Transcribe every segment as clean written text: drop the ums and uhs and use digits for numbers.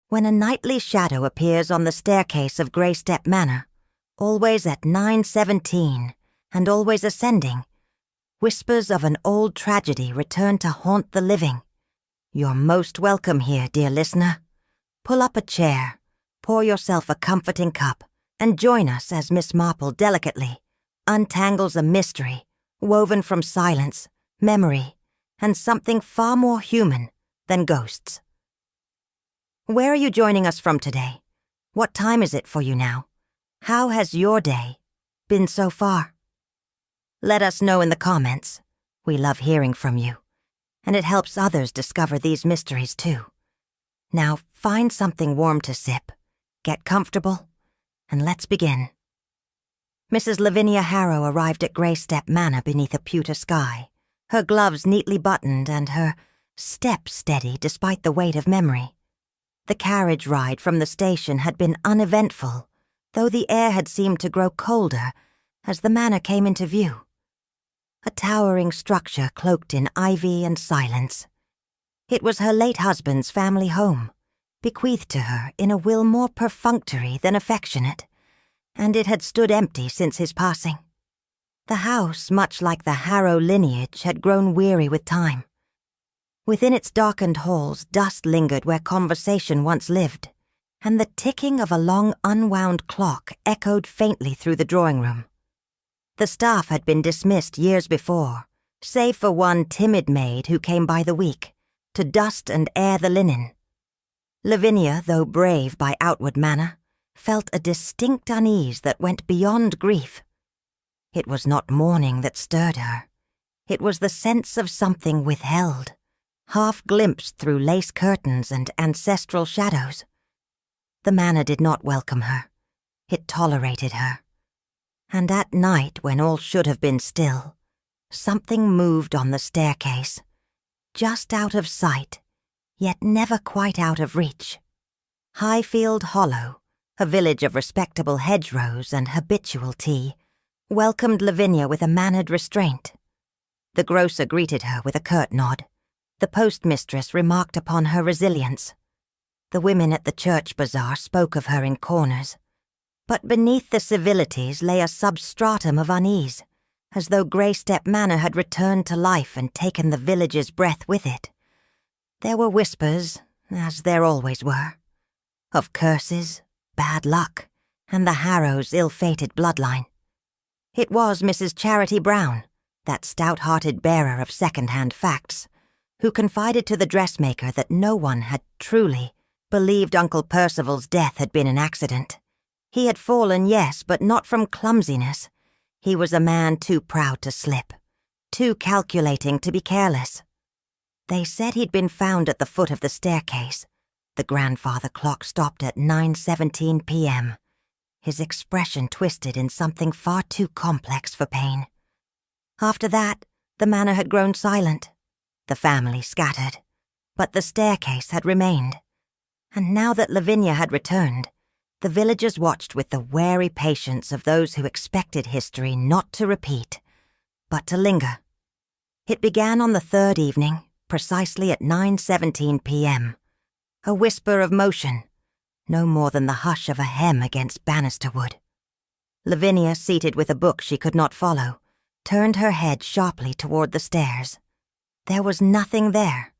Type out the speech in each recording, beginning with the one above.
When a nightly shadow appears on the staircase of Greystep Manor, always at 9:17 and always ascending, whispers of an old tragedy return to haunt the living. You're most welcome here, dear listener. Pull up a chair, pour yourself a comforting cup, and join us as Miss Marple delicately untangles a mystery woven from silence, memory, and something far more human than ghosts. Where are you joining us from today? What time is it for you now? How has your day been so far? Let us know in the comments. We love hearing from you, and it helps others discover these mysteries too. Now find something warm to sip, get comfortable, and let's begin. Mrs. Lavinia Harrow arrived at Greystep Manor beneath a pewter sky, her gloves neatly buttoned and her step steady despite the weight of memory. The carriage ride from the station had been uneventful, though the air had seemed to grow colder as the manor came into view. A towering structure cloaked in ivy and silence. It was her late husband's family home, bequeathed to her in a will more perfunctory than affectionate, and it had stood empty since his passing. The house, much like the Harrow lineage, had grown weary with time. Within its darkened halls, dust lingered where conversation once lived, and the ticking of a long unwound clock echoed faintly through the drawing room. The staff had been dismissed years before, save for one timid maid who came by the week, to dust and air the linen. Lavinia, though brave by outward manner, felt a distinct unease that went beyond grief. It was not mourning that stirred her. It was the sense of something withheld, half glimpsed through lace curtains and ancestral shadows. The manor did not welcome her. It tolerated her. And at night, when all should have been still, something moved on the staircase, just out of sight, yet never quite out of reach. Highfield Hollow, a village of respectable hedgerows and habitual tea, welcomed Lavinia with a mannered restraint. The grocer greeted her with a curt nod. The postmistress remarked upon her resilience. The women at the church bazaar spoke of her in corners. But beneath the civilities lay a substratum of unease, as though Greystep Manor had returned to life and taken the village's breath with it. There were whispers, as there always were, of curses, bad luck, and the Harrows' ill-fated bloodline. It was Mrs. Charity Brown, that stout-hearted bearer of second-hand facts, who confided to the dressmaker that no one had truly believed Uncle Percival's death had been an accident. He had fallen, yes, but not from clumsiness. He was a man too proud to slip, too calculating to be careless. They said he'd been found at the foot of the staircase. The grandfather clock stopped at 9:17 p.m., his expression twisted in something far too complex for pain. After that, the manor had grown silent. The family scattered, but the staircase had remained. And now that Lavinia had returned, the villagers watched with the wary patience of those who expected history not to repeat, but to linger. It began on the third evening, precisely at 9:17 p.m. A whisper of motion, no more than the hush of a hem against banister wood. Lavinia, seated with a book she could not follow, turned her head sharply toward the stairs. There was nothing there,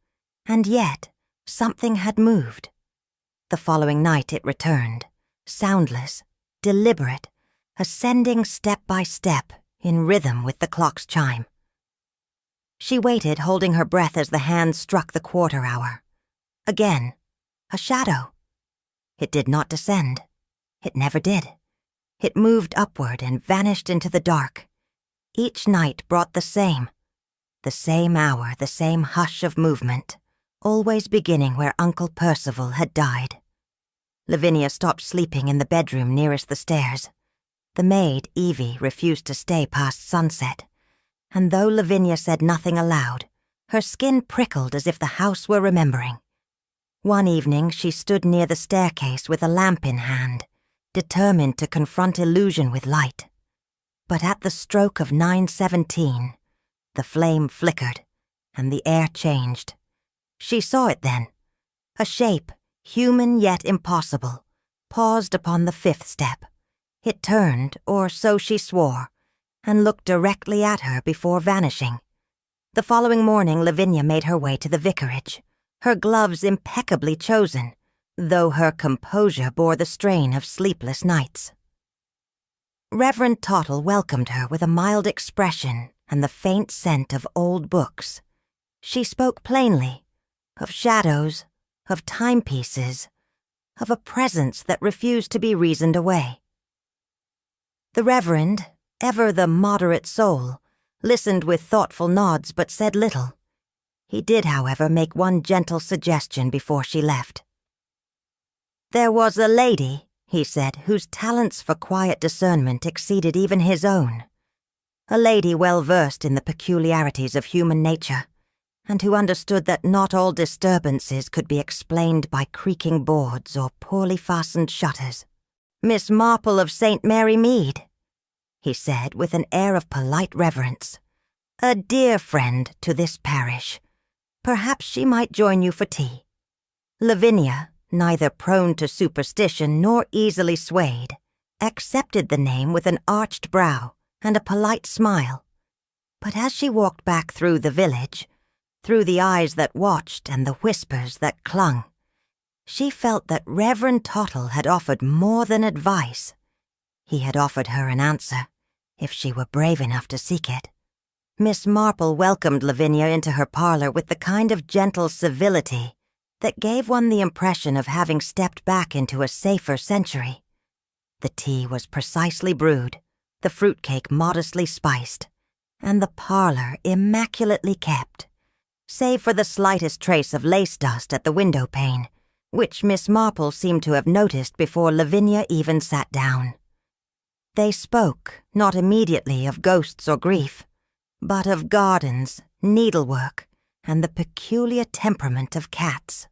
and yet something had moved. The following night it returned, soundless, deliberate, ascending step by step in rhythm with the clock's chime. She waited, holding her breath as the hands struck the quarter hour. Again, a shadow. It did not descend. It never did. It moved upward and vanished into the dark. Each night brought the same hour, the same hush of movement, always beginning where Uncle Percival had died. Lavinia stopped sleeping in the bedroom nearest the stairs. The maid, Evie, refused to stay past sunset, and though Lavinia said nothing aloud, her skin prickled as if the house were remembering. One evening she stood near the staircase with a lamp in hand, determined to confront illusion with light. But at the stroke of 9:17, the flame flickered, and the air changed. She saw it then, a shape human yet impossible, paused upon the 5th step. It turned, or so she swore, and looked directly at her before vanishing. The following morning Lavinia made her way to the vicarage, her gloves impeccably chosen, though her composure bore the strain of sleepless nights. Reverend Tottle welcomed her with a mild expression and the faint scent of old books. She spoke plainly, of shadows, of timepieces, of a presence that refused to be reasoned away. The Reverend, ever the moderate soul, listened with thoughtful nods but said little. He did, however, make one gentle suggestion before she left. "There was a lady," he said, "whose talents for quiet discernment exceeded even his own. A lady well versed in the peculiarities of human nature, and who understood that not all disturbances could be explained by creaking boards or poorly fastened shutters. Miss Marple of St. Mary Mead," he said with an air of polite reverence. "A dear friend to this parish. Perhaps she might join you for tea." Lavinia, neither prone to superstition nor easily swayed, accepted the name with an arched brow and a polite smile. But as she walked back through the village, through the eyes that watched and the whispers that clung, she felt that Reverend Tottle had offered more than advice. He had offered her an answer, if she were brave enough to seek it. Miss Marple welcomed Lavinia into her parlor with the kind of gentle civility that gave one the impression of having stepped back into a safer century. The tea was precisely brewed, the fruitcake modestly spiced, and the parlor immaculately kept, save for the slightest trace of lace dust at the window pane, which Miss Marple seemed to have noticed before Lavinia even sat down. They spoke, not immediately of ghosts or grief, but of gardens, needlework, and the peculiar temperament of cats.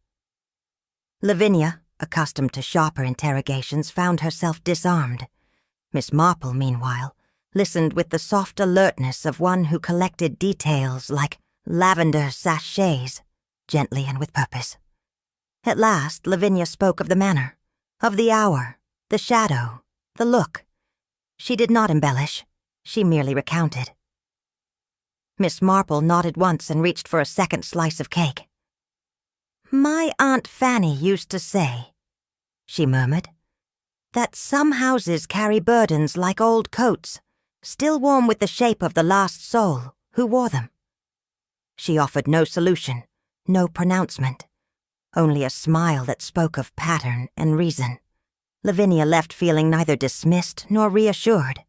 Lavinia, accustomed to sharper interrogations, found herself disarmed. Miss Marple, meanwhile, listened with the soft alertness of one who collected details like lavender sachets, gently and with purpose. At last, Lavinia spoke of the manner, of the hour, the shadow, the look. She did not embellish, she merely recounted. Miss Marple nodded once and reached for a second slice of cake. "My Aunt Fanny used to say," she murmured, "that some houses carry burdens like old coats, still warm with the shape of the last soul who wore them." She offered no solution, no pronouncement, only a smile that spoke of pattern and reason. Lavinia left feeling neither dismissed nor reassured,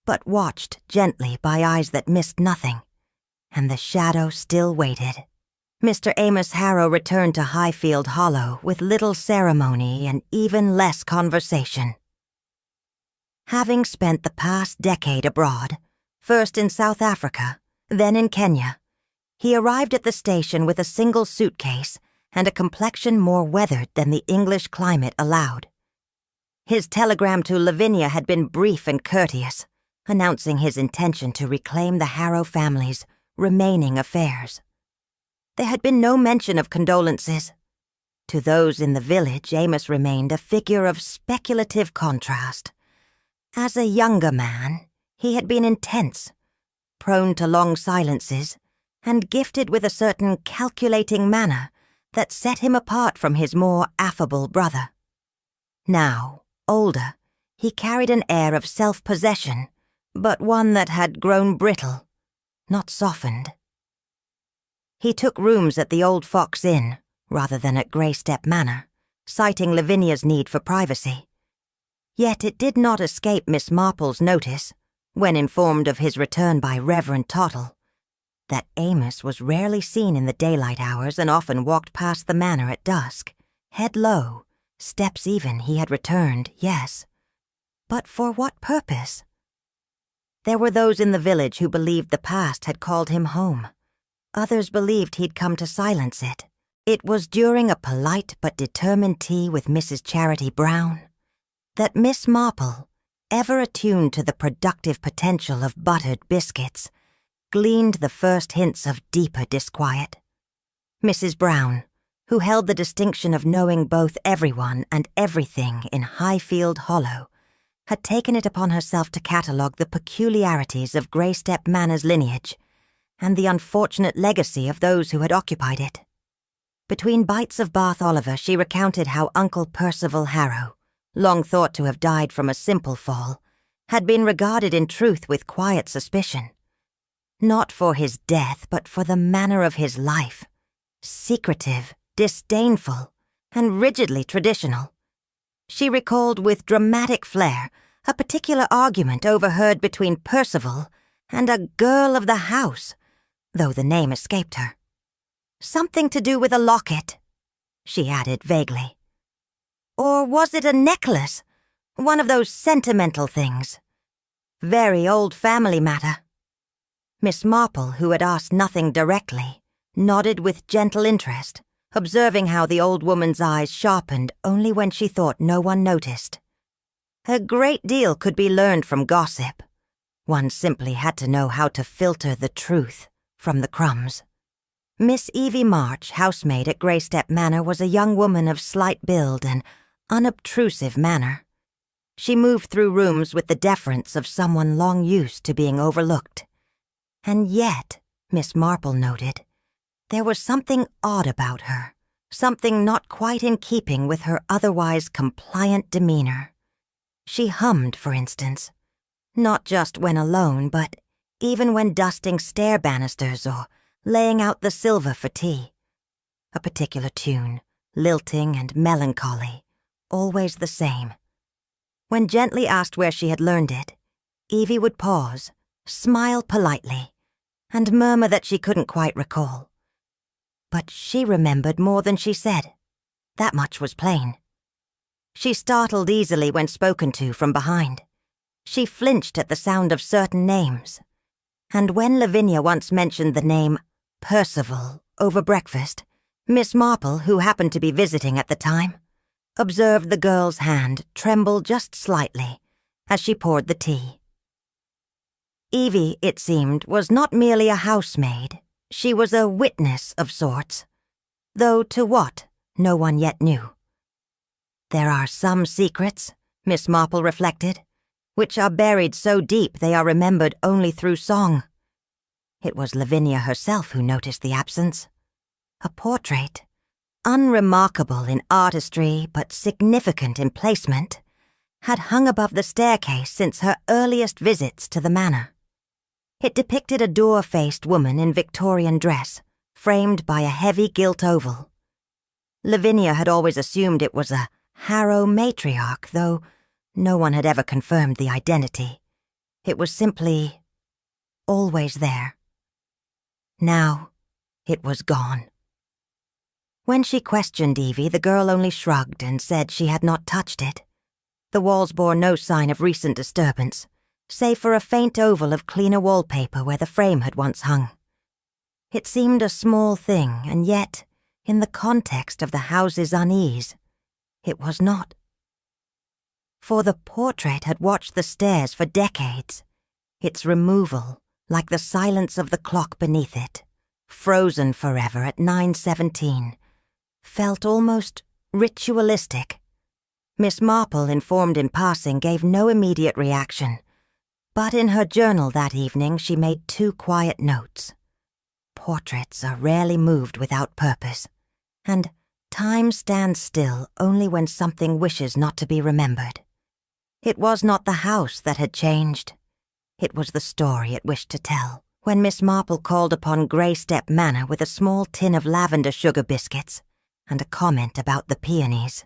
but watched gently by eyes that missed nothing, and the shadow still waited. Mr. Amos Harrow returned to Highfield Hollow with little ceremony and even less conversation. Having spent the past decade abroad, first in South Africa, then in Kenya, he arrived at the station with a single suitcase and a complexion more weathered than the English climate allowed. His telegram to Lavinia had been brief and courteous, announcing his intention to reclaim the Harrow family's remaining affairs. There had been no mention of condolences. To those in the village, Amos remained a figure of speculative contrast. As a younger man, he had been intense, prone to long silences, and gifted with a certain calculating manner that set him apart from his more affable brother. Now, older, he carried an air of self-possession, but one that had grown brittle, not softened. He took rooms at the Old Fox Inn, rather than at Greystep Manor, citing Lavinia's need for privacy. Yet it did not escape Miss Marple's notice, when informed of his return by Reverend Tottle, that Amos was rarely seen in the daylight hours and often walked past the manor at dusk, head low, steps even. He had returned, yes, but for what purpose? There were those in the village who believed the past had called him home. Others believed he'd come to silence it. It was during a polite but determined tea with Mrs. Charity Brown that Miss Marple, ever attuned to the productive potential of buttered biscuits, gleaned the first hints of deeper disquiet. Mrs. Brown, who held the distinction of knowing both everyone and everything in Highfield Hollow, had taken it upon herself to catalogue the peculiarities of Greystep Manor's lineage and the unfortunate legacy of those who had occupied it. Between bites of Bath Oliver, she recounted how Uncle Percival Harrow, long thought to have died from a simple fall, had been regarded in truth with quiet suspicion. Not for his death, but for the manner of his life. Secretive, disdainful, and rigidly traditional. She recalled with dramatic flair a particular argument overheard between Percival and a girl of the house, though the name escaped her. Something to do with a locket, she added vaguely. Or was it a necklace? One of those sentimental things. Very old family matter. Miss Marple, who had asked nothing directly, nodded with gentle interest, observing how the old woman's eyes sharpened only when she thought no one noticed. A great deal could be learned from gossip. One simply had to know how to filter the truth from the crumbs. Miss Evie March, housemaid at Greystep Manor, was a young woman of slight build and unobtrusive manner. She moved through rooms with the deference of someone long used to being overlooked. And yet, Miss Marple noted, there was something odd about her, something not quite in keeping with her otherwise compliant demeanor. She hummed, for instance, not just when alone, but even when dusting stair banisters or laying out the silver for tea. A particular tune, lilting and melancholy, always the same. When gently asked where she had learned it, Evie would pause, smile politely, and murmur that she couldn't quite recall. But she remembered more than she said. That much was plain. She startled easily when spoken to from behind. She flinched at the sound of certain names. And when Lavinia once mentioned the name Percival over breakfast, Miss Marple, who happened to be visiting at the time, observed the girl's hand tremble just slightly as she poured the tea. Evie, it seemed, was not merely a housemaid. She was a witness of sorts, though to what, no one yet knew. There are some secrets, Miss Marple reflected, which are buried so deep they are remembered only through song. It was Lavinia herself who noticed the absence. A portrait, unremarkable in artistry but significant in placement, had hung above the staircase since her earliest visits to the manor. It depicted a door-faced woman in Victorian dress, framed by a heavy gilt oval. Lavinia had always assumed it was a Harrow matriarch, though no one had ever confirmed the identity. It was simply always there. Now, it was gone. When she questioned Evie, the girl only shrugged and said she had not touched it. The walls bore no sign of recent disturbance, save for a faint oval of cleaner wallpaper where the frame had once hung. It seemed a small thing, and yet, in the context of the house's unease, it was not. For the portrait had watched the stairs for decades, its removal, like the silence of the clock beneath it, frozen forever at 9:17, felt almost ritualistic. Miss Marple, informed in passing, gave no immediate reaction, but in her journal that evening she made 2 quiet notes. Portraits are rarely moved without purpose, and time stands still only when something wishes not to be remembered. It was not the house that had changed. It was the story it wished to tell. When Miss Marple called upon Greystep Manor with a small tin of lavender sugar biscuits and a comment about the peonies,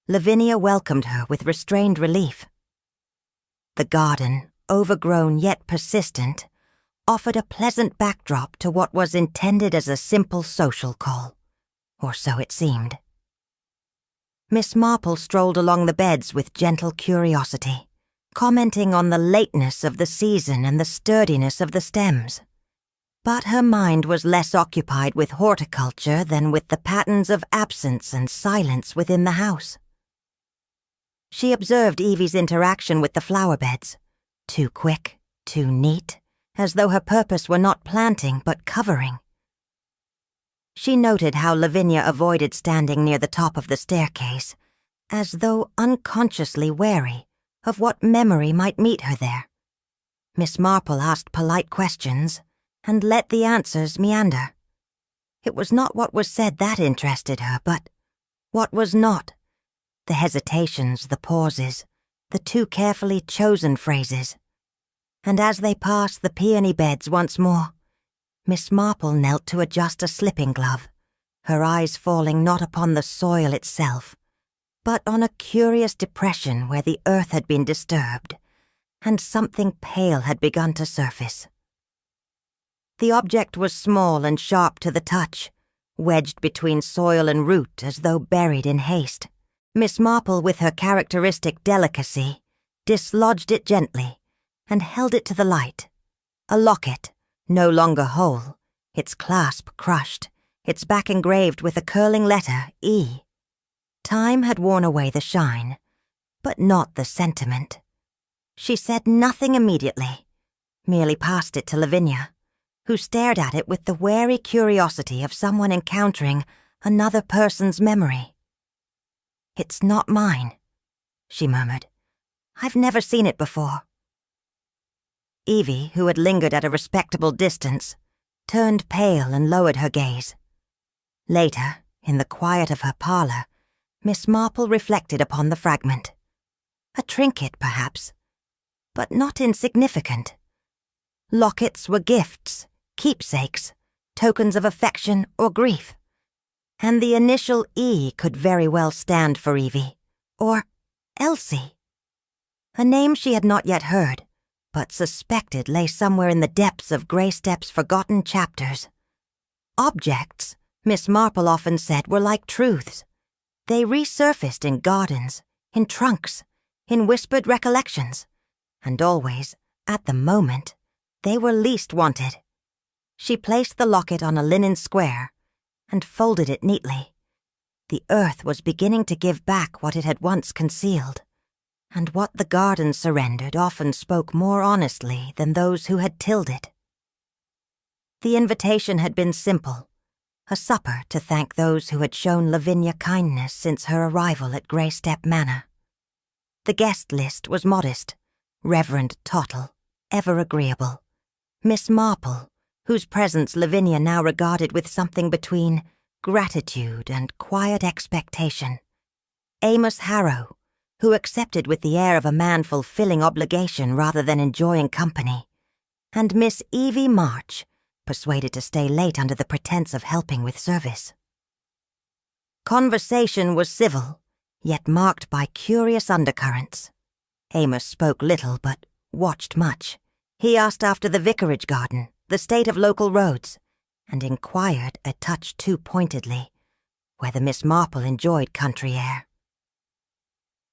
Lavinia welcomed her with restrained relief. The garden, overgrown yet persistent, offered a pleasant backdrop to what was intended as a simple social call, or so it seemed. Miss Marple strolled along the beds with gentle curiosity, commenting on the lateness of the season and the sturdiness of the stems. But her mind was less occupied with horticulture than with the patterns of absence and silence within the house. She observed Evie's interaction with the flower beds, too quick, too neat, as though her purpose were not planting but covering. She noted how Lavinia avoided standing near the top of the staircase, as though unconsciously wary of what memory might meet her there. Miss Marple asked polite questions and let the answers meander. It was not what was said that interested her, but what was not. The hesitations, the pauses, the too carefully chosen phrases. And as they passed the peony beds once more, Miss Marple knelt to adjust a slipping glove, her eyes falling not upon the soil itself, but on a curious depression where the earth had been disturbed, and something pale had begun to surface. The object was small and sharp to the touch, wedged between soil and root as though buried in haste. Miss Marple, with her characteristic delicacy, dislodged it gently and held it to the light. A locket, no longer whole, its clasp crushed, its back engraved with a curling letter, E. Time had worn away the shine, but not the sentiment. She said nothing immediately, merely passed it to Lavinia, who stared at it with the wary curiosity of someone encountering another person's memory. "It's not mine," she murmured. "I've never seen it before." Evie, who had lingered at a respectable distance, turned pale and lowered her gaze. Later, in the quiet of her parlour, Miss Marple reflected upon the fragment. A trinket, perhaps, but not insignificant. Lockets were gifts, keepsakes, tokens of affection or grief, and the initial E could very well stand for Evie, or Elsie. A name she had not yet heard, but suspected lay somewhere in the depths of Greystep's forgotten chapters. Objects, Miss Marple often said, were like truths. They resurfaced in gardens, in trunks, in whispered recollections, and always, at the moment, they were least wanted. She placed the locket on a linen square and folded it neatly. The earth was beginning to give back what it had once concealed, and what the garden surrendered often spoke more honestly than those who had tilled it. The invitation had been simple, a supper to thank those who had shown Lavinia kindness since her arrival at Greystep Manor. The guest list was modest: Reverend Tottle, ever agreeable; Miss Marple, whose presence Lavinia now regarded with something between gratitude and quiet expectation; Amos Harrow, who accepted with the air of a man fulfilling obligation rather than enjoying company; and Miss Evie March, persuaded to stay late under the pretense of helping with service. Conversation was civil, yet marked by curious undercurrents. Amos spoke little, but watched much. He asked after the vicarage garden, the state of local roads, and inquired, a touch too pointedly, whether Miss Marple enjoyed country air.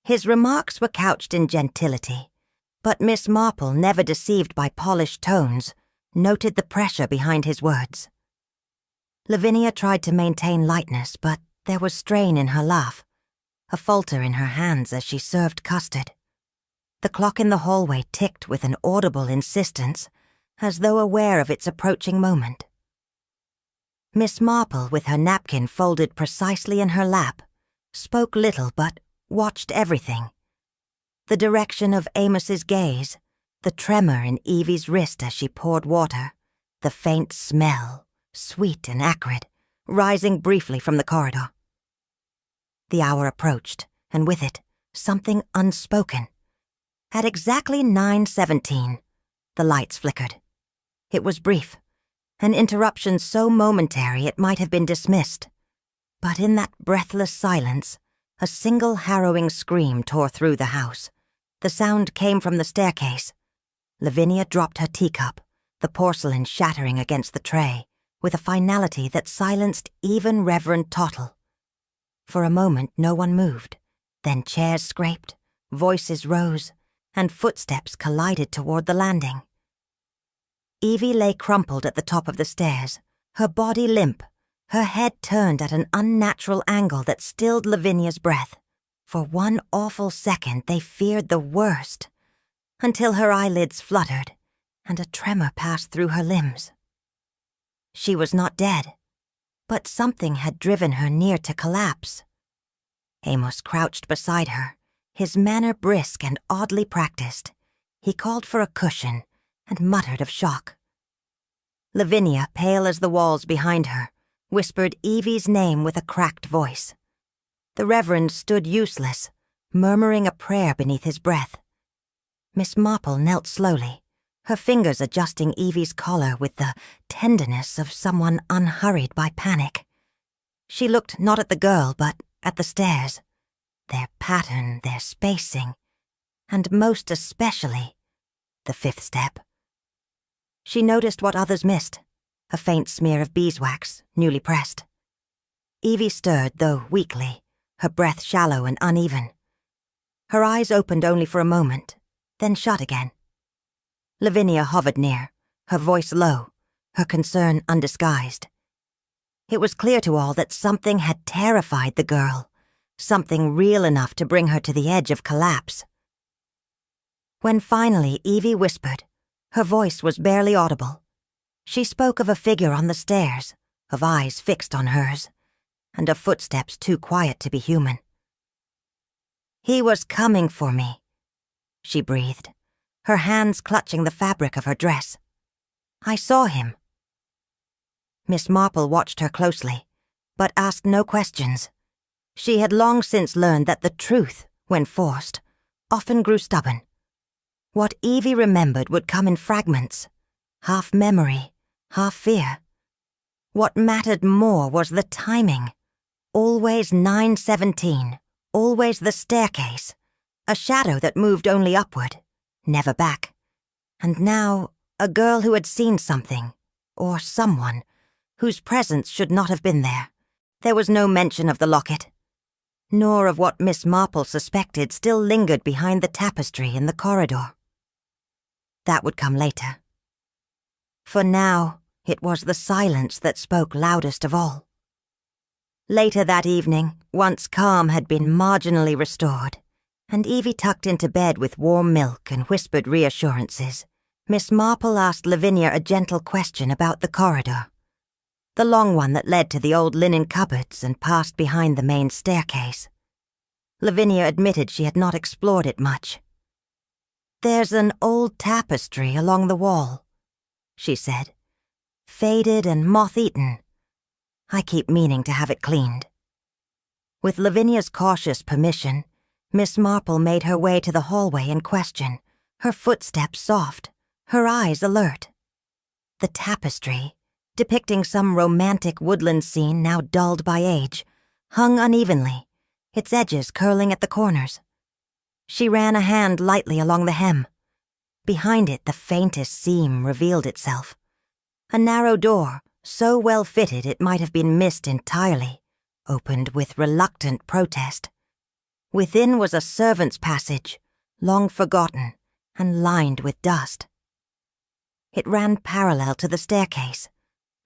His remarks were couched in gentility, but Miss Marple, never deceived by polished tones, noted the pressure behind his words. Lavinia tried to maintain lightness, but there was strain in her laugh, a falter in her hands as she served custard. The clock in the hallway ticked with an audible insistence, as though aware of its approaching moment. Miss Marple, with her napkin folded precisely in her lap, spoke little but watched everything. The direction of Amos's gaze, the tremor in Evie's wrist as she poured water, the faint smell, sweet and acrid, rising briefly from the corridor. The hour approached, and with it, something unspoken. At exactly 9:17, the lights flickered. It was brief, an interruption so momentary it might have been dismissed. But in that breathless silence, a single harrowing scream tore through the house. The sound came from the staircase. Lavinia dropped her teacup, the porcelain shattering against the tray, with a finality that silenced even Reverend Tottle. For a moment no one moved, then chairs scraped, voices rose, and footsteps collided toward the landing. Evie lay crumpled at the top of the stairs, her body limp, her head turned at an unnatural angle that stilled Lavinia's breath. For one awful second they feared the worst, until her eyelids fluttered and a tremor passed through her limbs. She was not dead. but something had driven her near to collapse. Amos crouched beside her, his manner brisk and oddly practiced. He called for a cushion and muttered of shock. Lavinia, pale as the walls behind her, whispered Evie's name with a cracked voice. The Reverend stood useless, murmuring a prayer beneath his breath. Miss Marple knelt slowly, her fingers adjusting Evie's collar with the tenderness of someone unhurried by panic. She looked not at the girl, but at the stairs, their pattern, their spacing, and most especially the fifth step. She noticed what others missed, a faint smear of beeswax, newly pressed. Evie stirred, though weakly, her breath shallow and uneven. Her eyes opened only for a moment, then shut again. Lavinia hovered near, her voice low, her concern undisguised. It was clear to all that something had terrified the girl, something real enough to bring her to the edge of collapse. When finally Evie whispered, her voice was barely audible. She spoke of a figure on the stairs, of eyes fixed on hers, and of footsteps too quiet to be human. "He was coming for me," she breathed, her hands clutching the fabric of her dress. "I saw him." Miss Marple watched her closely, but asked no questions. She had long since learned that the truth, when forced, often grew stubborn. What Evie remembered would come in fragments, half memory, half fear. What mattered more was the timing. Always 9:17, always the staircase, a shadow that moved only upward, never back. And now, a girl who had seen something, or someone, whose presence should not have been there. There was no mention of the locket, nor of what Miss Marple suspected still lingered behind the tapestry in the corridor. That would come later. For now, it was the silence that spoke loudest of all. Later that evening, once calm had been marginally restored, and Evie tucked into bed with warm milk and whispered reassurances, Miss Marple asked Lavinia a gentle question about the corridor, the long one that led to the old linen cupboards and passed behind the main staircase. Lavinia admitted she had not explored it much. "There's an old tapestry along the wall," she said, "faded and moth-eaten. I keep meaning to have it cleaned." With Lavinia's cautious permission, Miss Marple made her way to the hallway in question, her footsteps soft, her eyes alert. The tapestry, depicting some romantic woodland scene now dulled by age, hung unevenly, its edges curling at the corners. She ran a hand lightly along the hem. Behind it, the faintest seam revealed itself. A narrow door, so well fitted it might have been missed entirely, opened with reluctant protest. Within was a servant's passage, long forgotten and lined with dust. It ran parallel to the staircase,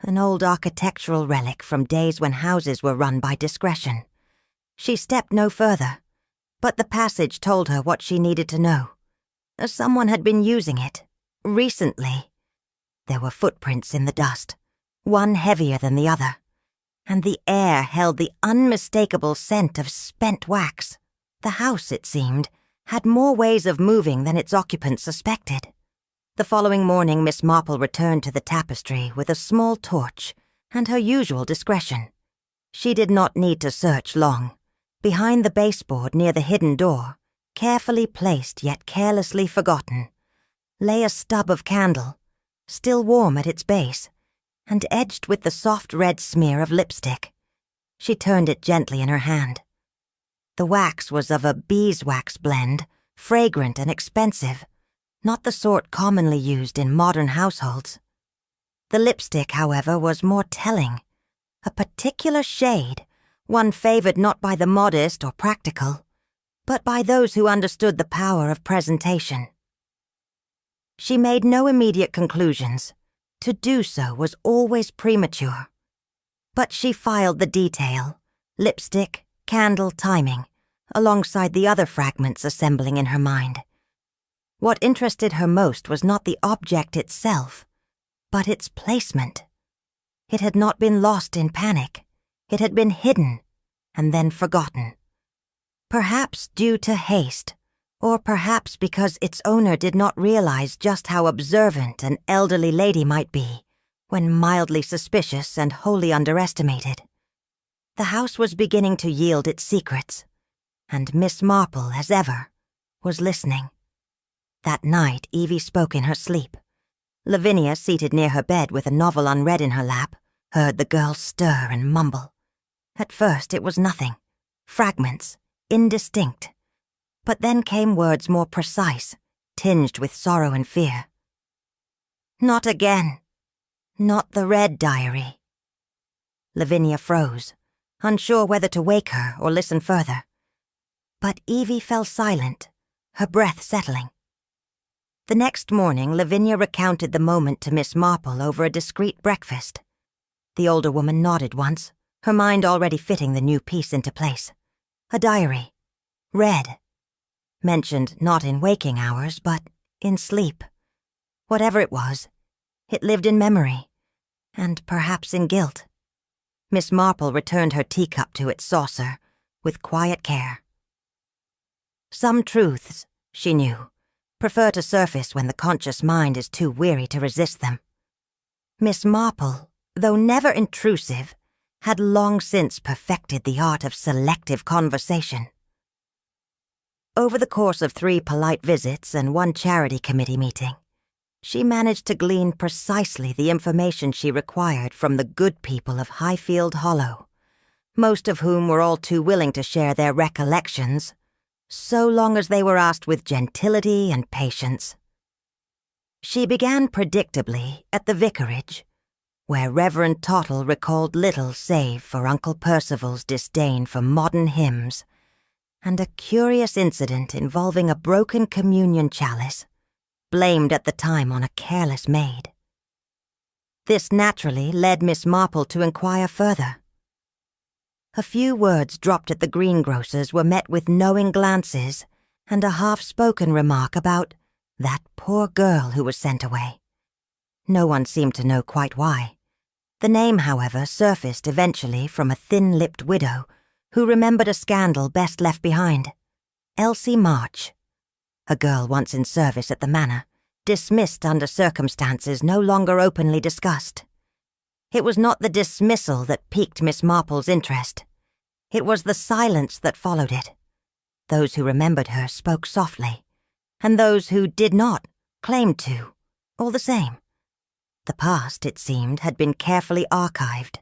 an old architectural relic from days when houses were run by discretion. She stepped no further, but the passage told her what she needed to know. Someone had been using it, recently. There were footprints in the dust, one heavier than the other, and the air held the unmistakable scent of spent wax. The house, it seemed, had more ways of moving than its occupants suspected. The following morning, Miss Marple returned to the tapestry with a small torch and her usual discretion. She did not need to search long. Behind the baseboard near the hidden door, carefully placed yet carelessly forgotten, lay a stub of candle, still warm at its base, and edged with the soft red smear of lipstick. She turned it gently in her hand. The wax was of a beeswax blend, fragrant and expensive, not the sort commonly used in modern households. The lipstick, however, was more telling. A particular shade, one favored not by the modest or practical, but by those who understood the power of presentation. She made no immediate conclusions. To do so was always premature. But she filed the detail, lipstick, candle, timing, alongside the other fragments assembling in her mind. What interested her most was not the object itself, but its placement. It had not been lost in panic. It had been hidden and then forgotten. Perhaps due to haste, or perhaps because its owner did not realize just how observant an elderly lady might be when mildly suspicious and wholly underestimated. The house was beginning to yield its secrets, and Miss Marple, as ever, was listening. That night, Evie spoke in her sleep. Lavinia, seated near her bed with a novel unread in her lap, heard the girl stir and mumble. At first it was nothing, fragments, indistinct. But then came words more precise, tinged with sorrow and fear. "Not again. Not the red diary." Lavinia froze, unsure whether to wake her or listen further. But Evie fell silent, her breath settling. The next morning, Lavinia recounted the moment to Miss Marple over a discreet breakfast. The older woman nodded once, her mind already fitting the new piece into place. A diary. Read. Mentioned not in waking hours, but in sleep. Whatever it was, it lived in memory, and perhaps in guilt. Miss Marple returned her teacup to its saucer, with quiet care. Some truths, she knew, prefer to surface when the conscious mind is too weary to resist them. Miss Marple, though never intrusive, had long since perfected the art of selective conversation. Over the course of 3 polite visits and 1 charity committee meeting, she managed to glean precisely the information she required from the good people of Highfield Hollow, most of whom were all too willing to share their recollections, so long as they were asked with gentility and patience. She began predictably at the vicarage, where Reverend Tottle recalled little save for Uncle Percival's disdain for modern hymns, and a curious incident involving a broken communion chalice, blamed at the time on a careless maid. This naturally led Miss Marple to inquire further. A few words dropped at the greengrocer's were met with knowing glances and a half-spoken remark about that poor girl who was sent away. No one seemed to know quite why. The name, however, surfaced eventually from a thin-lipped widow who remembered a scandal best left behind. Elsie March, a girl once in service at the manor, dismissed under circumstances no longer openly discussed. It was not the dismissal that piqued Miss Marple's interest. It was the silence that followed it. Those who remembered her spoke softly, and those who did not claimed to, all the same. The past, it seemed, had been carefully archived.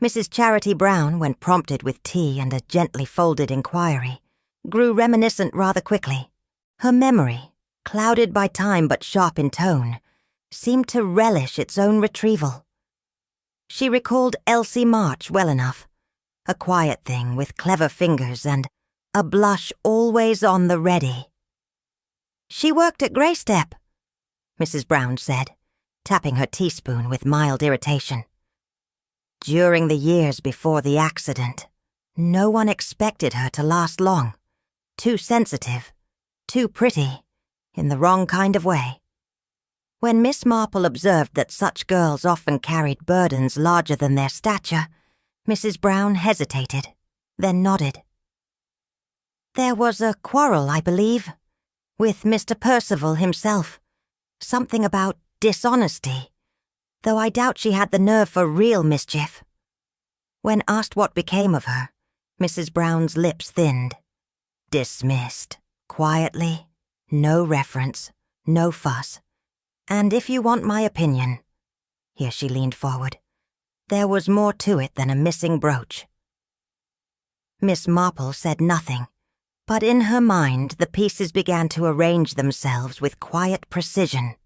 Mrs. Charity Brown, when prompted with tea and a gently folded inquiry, grew reminiscent rather quickly. Her memory, clouded by time but sharp in tone, seemed to relish its own retrieval. She recalled Elsie March well enough, a quiet thing with clever fingers and a blush always on the ready. "She worked at Greystep," Mrs. Brown said, tapping her teaspoon with mild irritation. During the years before the accident, no one expected her to last long. Too sensitive, too pretty, in the wrong kind of way. When Miss Marple observed that such girls often carried burdens larger than their stature, Mrs. Brown hesitated, then nodded. "There was a quarrel, I believe, with Mr. Percival himself. Something about dishonesty, though I doubt she had the nerve for real mischief." When asked what became of her, Mrs. Brown's lips thinned. "Dismissed, quietly, no reference, no fuss. And if you want my opinion," here she leaned forward, "there was more to it than a missing brooch." Miss Marple said nothing, but in her mind the pieces began to arrange themselves with quiet precision.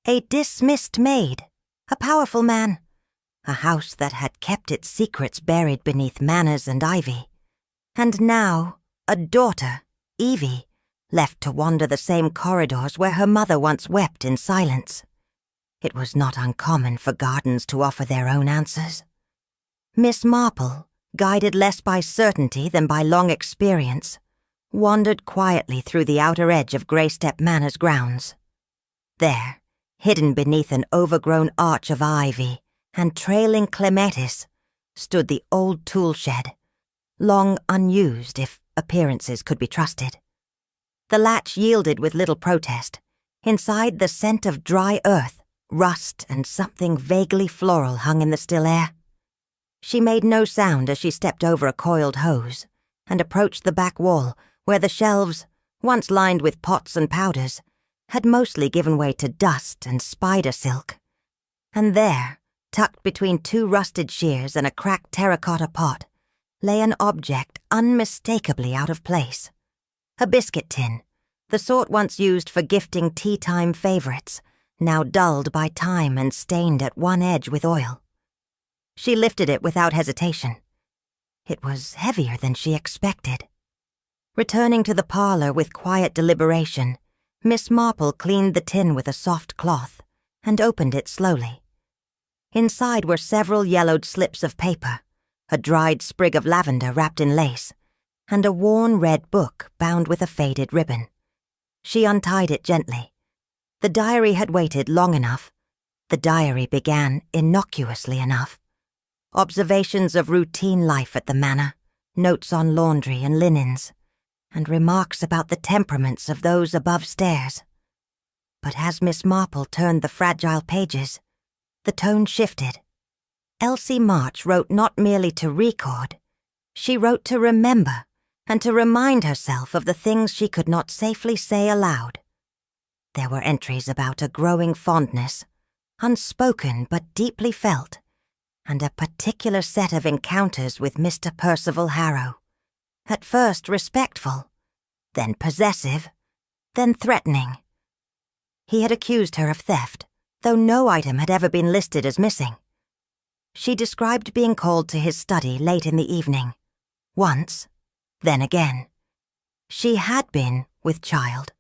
A dismissed maid, a powerful man, a house that had kept its secrets buried beneath manners and ivy, and now a daughter, Evie, left to wander the same corridors where her mother once wept in silence. It was not uncommon for gardens to offer their own answers. Miss Marple, guided less by certainty than by long experience, wandered quietly through the outer edge of Greystep Manor's grounds. There, hidden beneath an overgrown arch of ivy and trailing clematis stood the old tool shed, long unused if appearances could be trusted. The latch yielded with little protest. Inside, the scent of dry earth, rust, and something vaguely floral hung in the still air. She made no sound as she stepped over a coiled hose and approached the back wall where the shelves, once lined with pots and powders, had mostly given way to dust and spider silk. And there, tucked between two rusted shears and a cracked terracotta pot, lay an object unmistakably out of place. A biscuit tin, the sort once used for gifting tea-time favorites, now dulled by time and stained at one edge with oil. She lifted it without hesitation. It was heavier than she expected. Returning to the parlor with quiet deliberation, Miss Marple cleaned the tin with a soft cloth and opened it slowly. Inside were several yellowed slips of paper, a dried sprig of lavender wrapped in lace, and a worn red book bound with a faded ribbon. She untied it gently. The diary had waited long enough. The diary began innocuously enough. Observations of routine life at the manor, notes on laundry and linens, and remarks about the temperaments of those above stairs. But as Miss Marple turned the fragile pages, the tone shifted. Elsie March wrote not merely to record, she wrote to remember and to remind herself of the things she could not safely say aloud. There were entries about a growing fondness, unspoken but deeply felt, and a particular set of encounters with Mr. Percival Harrow, at first respectful, then possessive, then threatening. He had accused her of theft, though no item had ever been listed as missing. She described being called to his study late in the evening, once, then again. She had been with child.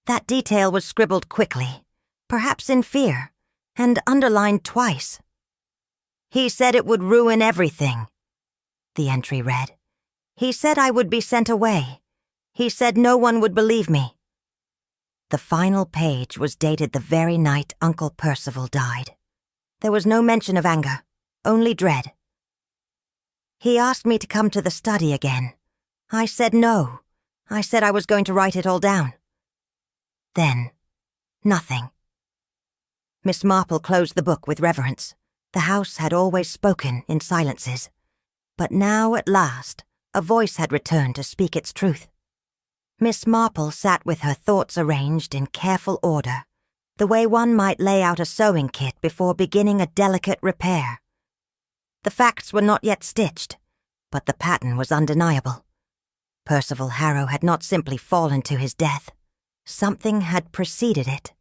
That detail was scribbled quickly, perhaps in fear, and underlined twice. "He said it would ruin everything," the entry read. "He said I would be sent away. He said no one would believe me." The final page was dated the very night Uncle Percival died. There was no mention of anger, only dread. "He asked me to come to the study again. I said no. I said I was going to write it all down." Then, nothing. Miss Marple closed the book with reverence. The house had always spoken in silences, but now at last a voice had returned to speak its truth. Miss Marple sat with her thoughts arranged in careful order, the way one might lay out a sewing kit before beginning a delicate repair. The facts were not yet stitched, but the pattern was undeniable. Percival Harrow had not simply fallen to his death. Something had preceded it,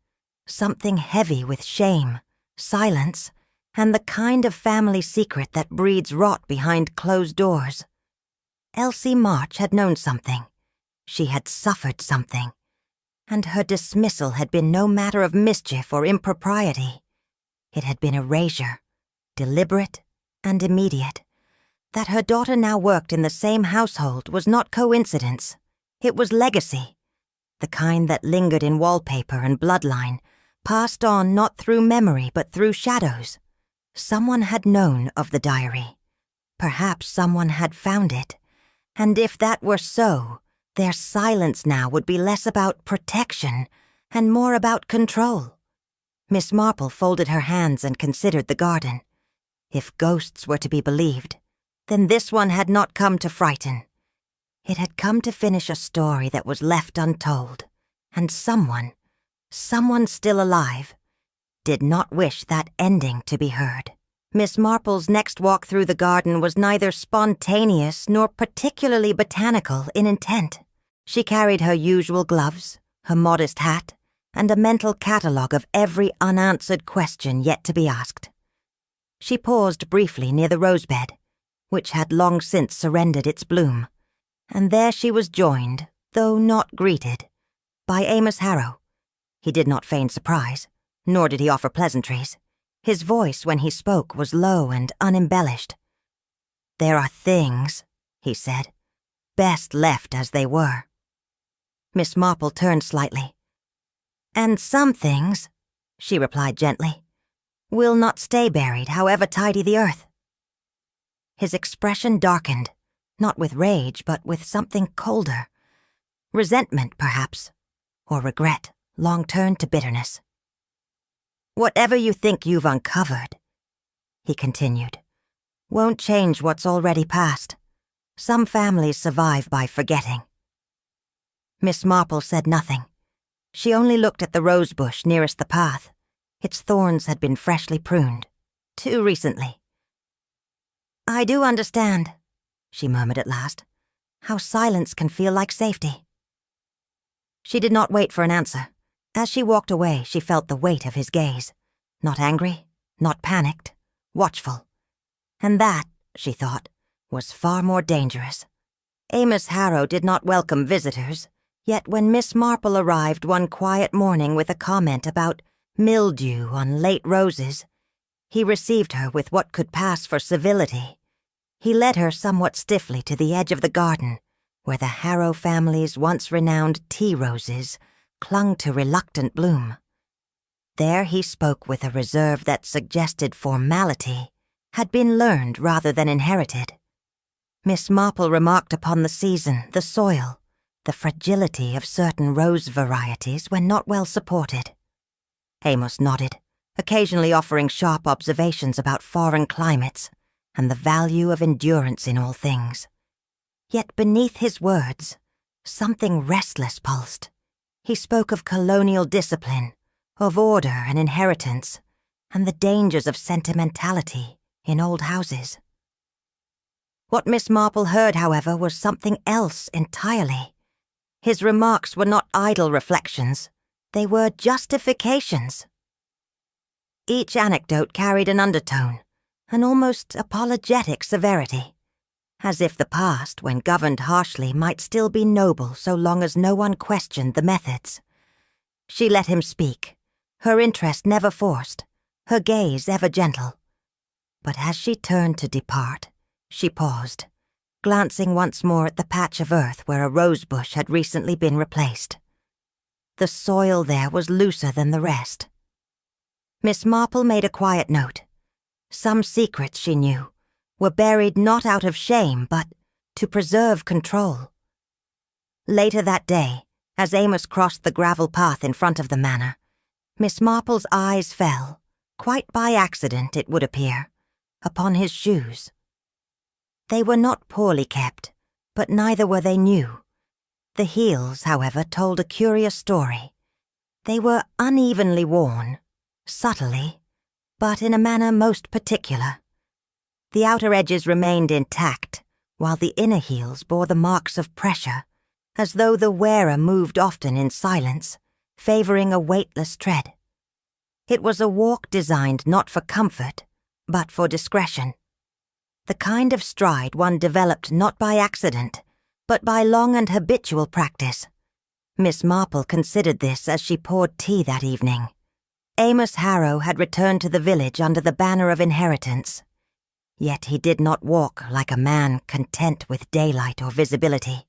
something heavy with shame, silence, and the kind of family secret that breeds rot behind closed doors. Elsie March had known something. She had suffered something, and her dismissal had been no matter of mischief or impropriety. It had been erasure, deliberate and immediate. That her daughter now worked in the same household was not coincidence. It was legacy, the kind that lingered in wallpaper and bloodline, passed on not through memory but through shadows. Someone had known of the diary. Perhaps someone had found it. And if that were so, their silence now would be less about protection and more about control. Miss Marple folded her hands and considered the garden. If ghosts were to be believed, then this one had not come to frighten. It had come to finish a story that was left untold, and someone still alive, did not wish that ending to be heard. Miss Marple's next walk through the garden was neither spontaneous nor particularly botanical in intent. She carried her usual gloves, her modest hat, and a mental catalogue of every unanswered question yet to be asked. She paused briefly near the rosebed, which had long since surrendered its bloom, and there she was joined, though not greeted, by Amos Harrow. He did not feign surprise, nor did he offer pleasantries. His voice, when he spoke, was low and unembellished. "There are things," he said, "best left as they were." Miss Marple turned slightly. "And some things," she replied gently, will not stay buried, however tidy the earth. His expression darkened, not with rage, but with something colder. Resentment, perhaps, or regret, long turned to bitterness. Whatever you think you've uncovered, he continued, won't change what's already past. Some families survive by forgetting. Miss Marple said nothing. She only looked at the rose bush nearest the path. Its thorns had been freshly pruned, too recently. I do understand, she murmured at last, how silence can feel like safety. She did not wait for an answer. As she walked away, she felt the weight of his gaze. Not angry, not panicked, watchful. And that, she thought, was far more dangerous. Amos Harrow did not welcome visitors, yet when Miss Marple arrived one quiet morning with a comment about mildew on late roses, he received her with what could pass for civility. He led her somewhat stiffly to the edge of the garden, where the Harrow family's once renowned tea roses clung to reluctant bloom. There he spoke with a reserve that suggested formality had been learned rather than inherited. Miss Marple remarked upon the season, the soil, the fragility of certain rose varieties when not well supported. Amos nodded, occasionally offering sharp observations about foreign climates and the value of endurance in all things. Yet beneath his words, something restless pulsed. He spoke of colonial discipline, of order and inheritance, and the dangers of sentimentality in old houses. What Miss Marple heard, however, was something else entirely. His remarks were not idle reflections. They were justifications. Each anecdote carried an undertone, an almost apologetic severity, as if the past, when governed harshly, might still be noble so long as no one questioned the methods. She let him speak, her interest never forced, her gaze ever gentle. But as she turned to depart, she paused, glancing once more at the patch of earth where a rose bush had recently been replaced. The soil there was looser than the rest. Miss Marple made a quiet note. Some secrets, she knew, were buried not out of shame, but to preserve control. Later that day, as Amos crossed the gravel path in front of the manor, Miss Marple's eyes fell, quite by accident it would appear, upon his shoes. They were not poorly kept, but neither were they new. The heels, however, told a curious story. They were unevenly worn, subtly, but in a manner most particular. The outer edges remained intact, while the inner heels bore the marks of pressure, as though the wearer moved often in silence, favoring a weightless tread. It was a walk designed not for comfort, but for discretion. The kind of stride one developed not by accident, but by long and habitual practice. Miss Marple considered this as she poured tea that evening. Amos Harrow had returned to the village under the banner of inheritance. Yet he did not walk like a man content with daylight or visibility.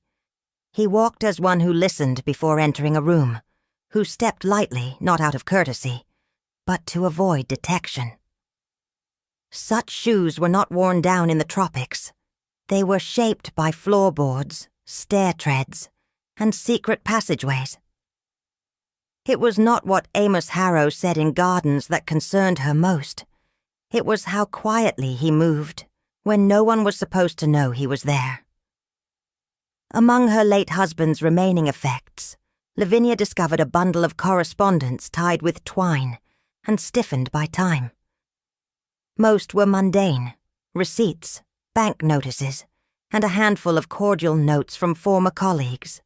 He walked as one who listened before entering a room, who stepped lightly, not out of courtesy, but to avoid detection. Such shoes were not worn down in the tropics. They were shaped by floorboards, stair treads, and secret passageways. It was not what Amos Harrow said in gardens that concerned her most. It was how quietly he moved, when no one was supposed to know he was there. Among her late husband's remaining effects, Lavinia discovered a bundle of correspondence tied with twine and stiffened by time. Most were mundane, receipts, bank notices, and a handful of cordial notes from former colleagues.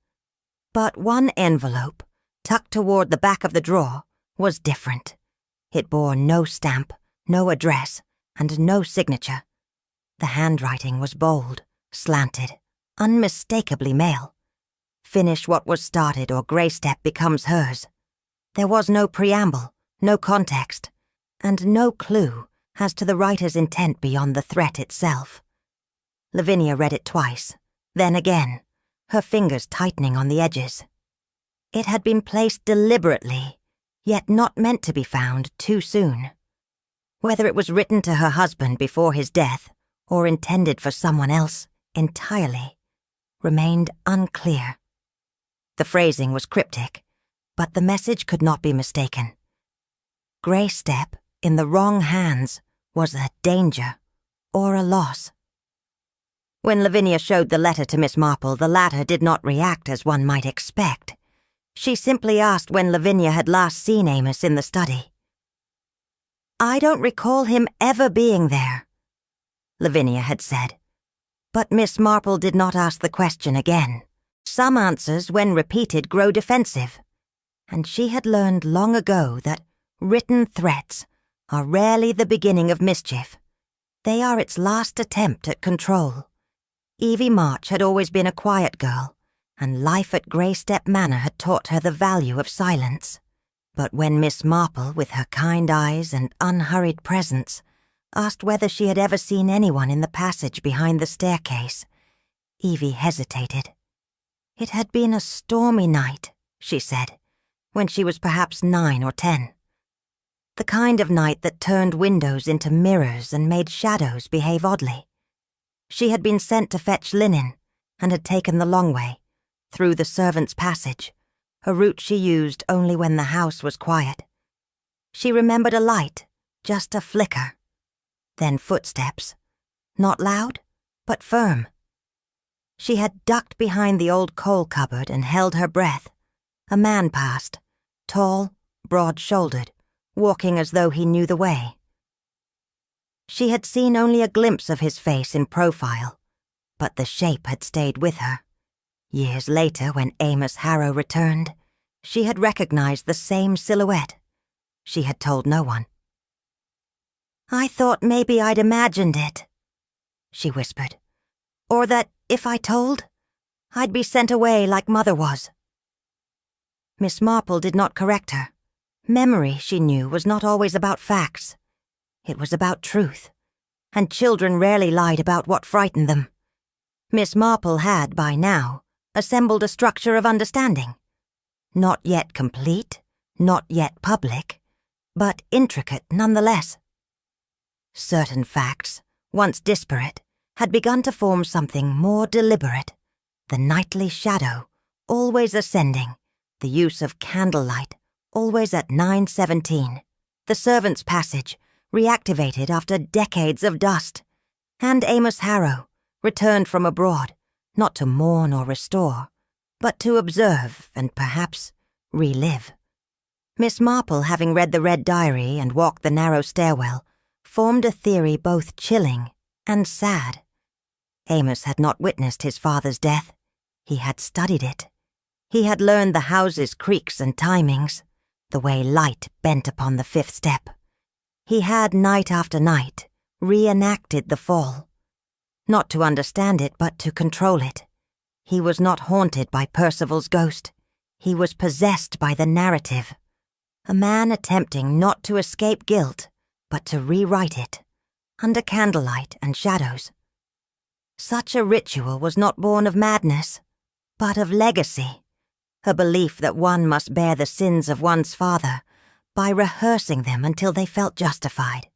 But one envelope, tucked toward the back of the drawer, was different. It bore no stamp, no address, and no signature. The handwriting was bold, slanted, unmistakably male. Finish what was started or Greystep becomes hers. There was no preamble, no context, and no clue as to the writer's intent beyond the threat itself. Lavinia read it twice, then again, her fingers tightening on the edges. It had been placed deliberately, yet not meant to be found too soon. Whether it was written to her husband before his death or intended for someone else entirely remained unclear. The phrasing was cryptic, but the message could not be mistaken. Grey Step, in the wrong hands, was a danger or a loss. When Lavinia showed the letter to Miss Marple, the latter did not react as one might expect. She simply asked when Lavinia had last seen Amos in the study. "I don't recall him ever being there," Lavinia had said. But Miss Marple did not ask the question again. Some answers, when repeated, grow defensive, and she had learned long ago that written threats are rarely the beginning of mischief. They are its last attempt at control. Evie March had always been a quiet girl, and life at Grey Step Manor had taught her the value of silence. But when Miss Marple, with her kind eyes and unhurried presence, asked whether she had ever seen anyone in the passage behind the staircase, Evie hesitated. It had been a stormy night, she said, when she was perhaps 9 or 10. The kind of night that turned windows into mirrors and made shadows behave oddly. She had been sent to fetch linen and had taken the long way, through the servants' passage, a route she used only when the house was quiet. She remembered a light, just a flicker. Then footsteps, not loud, but firm. She had ducked behind the old coal cupboard and held her breath. A man passed, tall, broad-shouldered, walking as though he knew the way. She had seen only a glimpse of his face in profile, but the shape had stayed with her. Years later, when Amos Harrow returned, she had recognized the same silhouette. She had told no one. "I thought maybe I'd imagined it," she whispered. "Or that, if I told, I'd be sent away like Mother was." Miss Marple did not correct her. Memory, she knew, was not always about facts. It was about truth, and children rarely lied about what frightened them. Miss Marple had, by now, assembled a structure of understanding. Not yet complete, not yet public, but intricate nonetheless. Certain facts, once disparate, had begun to form something more deliberate. The nightly shadow, always ascending, the use of candlelight, always at 9:17, the servants' passage, reactivated after decades of dust, and Amos Harrow, returned from abroad, not to mourn or restore, but to observe and perhaps relive. Miss Marple, having read the Red Diary and walked the narrow stairwell, formed a theory both chilling and sad. Amos had not witnessed his father's death. He had studied it. He had learned the house's creaks and timings, the way light bent upon the 5th step. He had, night after night, reenacted the fall. Not to understand it, but to control it. He was not haunted by Percival's ghost. He was possessed by the narrative. A man attempting not to escape guilt, but to rewrite it, under candlelight and shadows. Such a ritual was not born of madness, but of legacy, a belief that one must bear the sins of one's father by rehearsing them until they felt justified.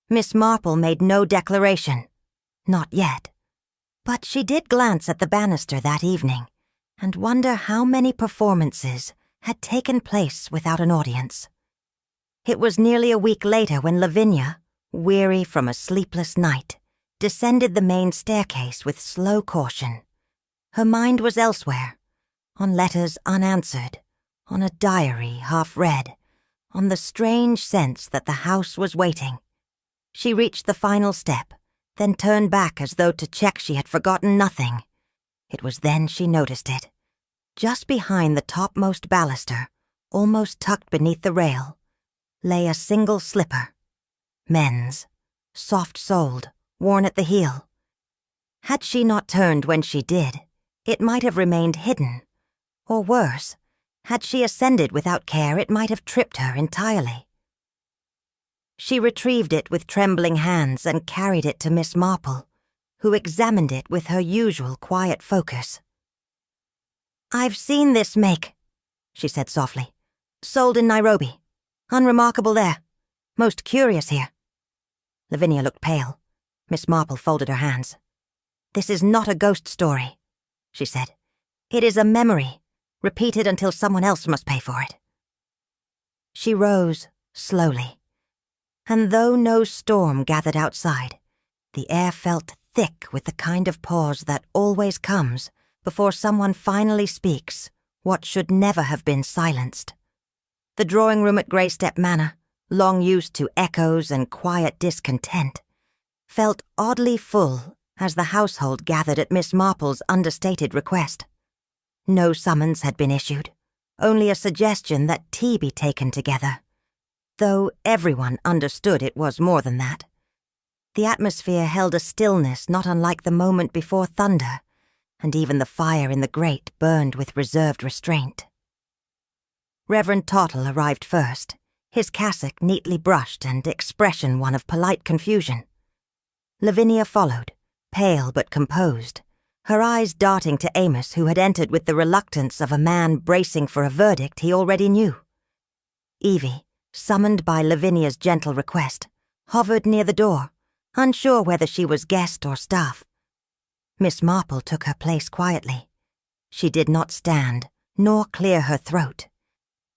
Miss Marple made no declaration, not yet, but she did glance at the banister that evening and wonder how many performances had taken place without an audience. It was nearly a week later when Lavinia, weary from a sleepless night, descended the main staircase with slow caution. Her mind was elsewhere, on letters unanswered, on a diary half read, on the strange sense that the house was waiting. She reached the final step, then turned back as though to check she had forgotten nothing. It was then she noticed it. Just behind the topmost baluster, almost tucked beneath the rail, lay a single slipper. Men's, soft-soled, worn at the heel. Had she not turned when she did, it might have remained hidden. Or worse, had she ascended without care, it might have tripped her entirely. She retrieved it with trembling hands and carried it to Miss Marple, who examined it with her usual quiet focus. "I've seen this make," she said softly. "Sold in Nairobi. Unremarkable there. Most curious here. Lavinia looked pale. Miss Marple folded her hands. "This is not a ghost story," she said. "It is a memory, repeated until someone else must pay for it." She rose, slowly. And though no storm gathered outside, the air felt thick with the kind of pause that always comes before someone finally speaks what should never have been silenced. The drawing room at Greystep Manor, long used to echoes and quiet discontent, felt oddly full as the household gathered at Miss Marple's understated request. No summons had been issued, only a suggestion that tea be taken together, though everyone understood it was more than that. The atmosphere held a stillness not unlike the moment before thunder, and even the fire in the grate burned with reserved restraint. Reverend Tottle arrived first, his cassock neatly brushed and expression one of polite confusion. Lavinia followed, pale but composed, her eyes darting to Amos, who had entered with the reluctance of a man bracing for a verdict he already knew. Evie, summoned by Lavinia's gentle request, hovered near the door, unsure whether she was guest or staff. Miss Marple took her place quietly. She did not stand, nor clear her throat.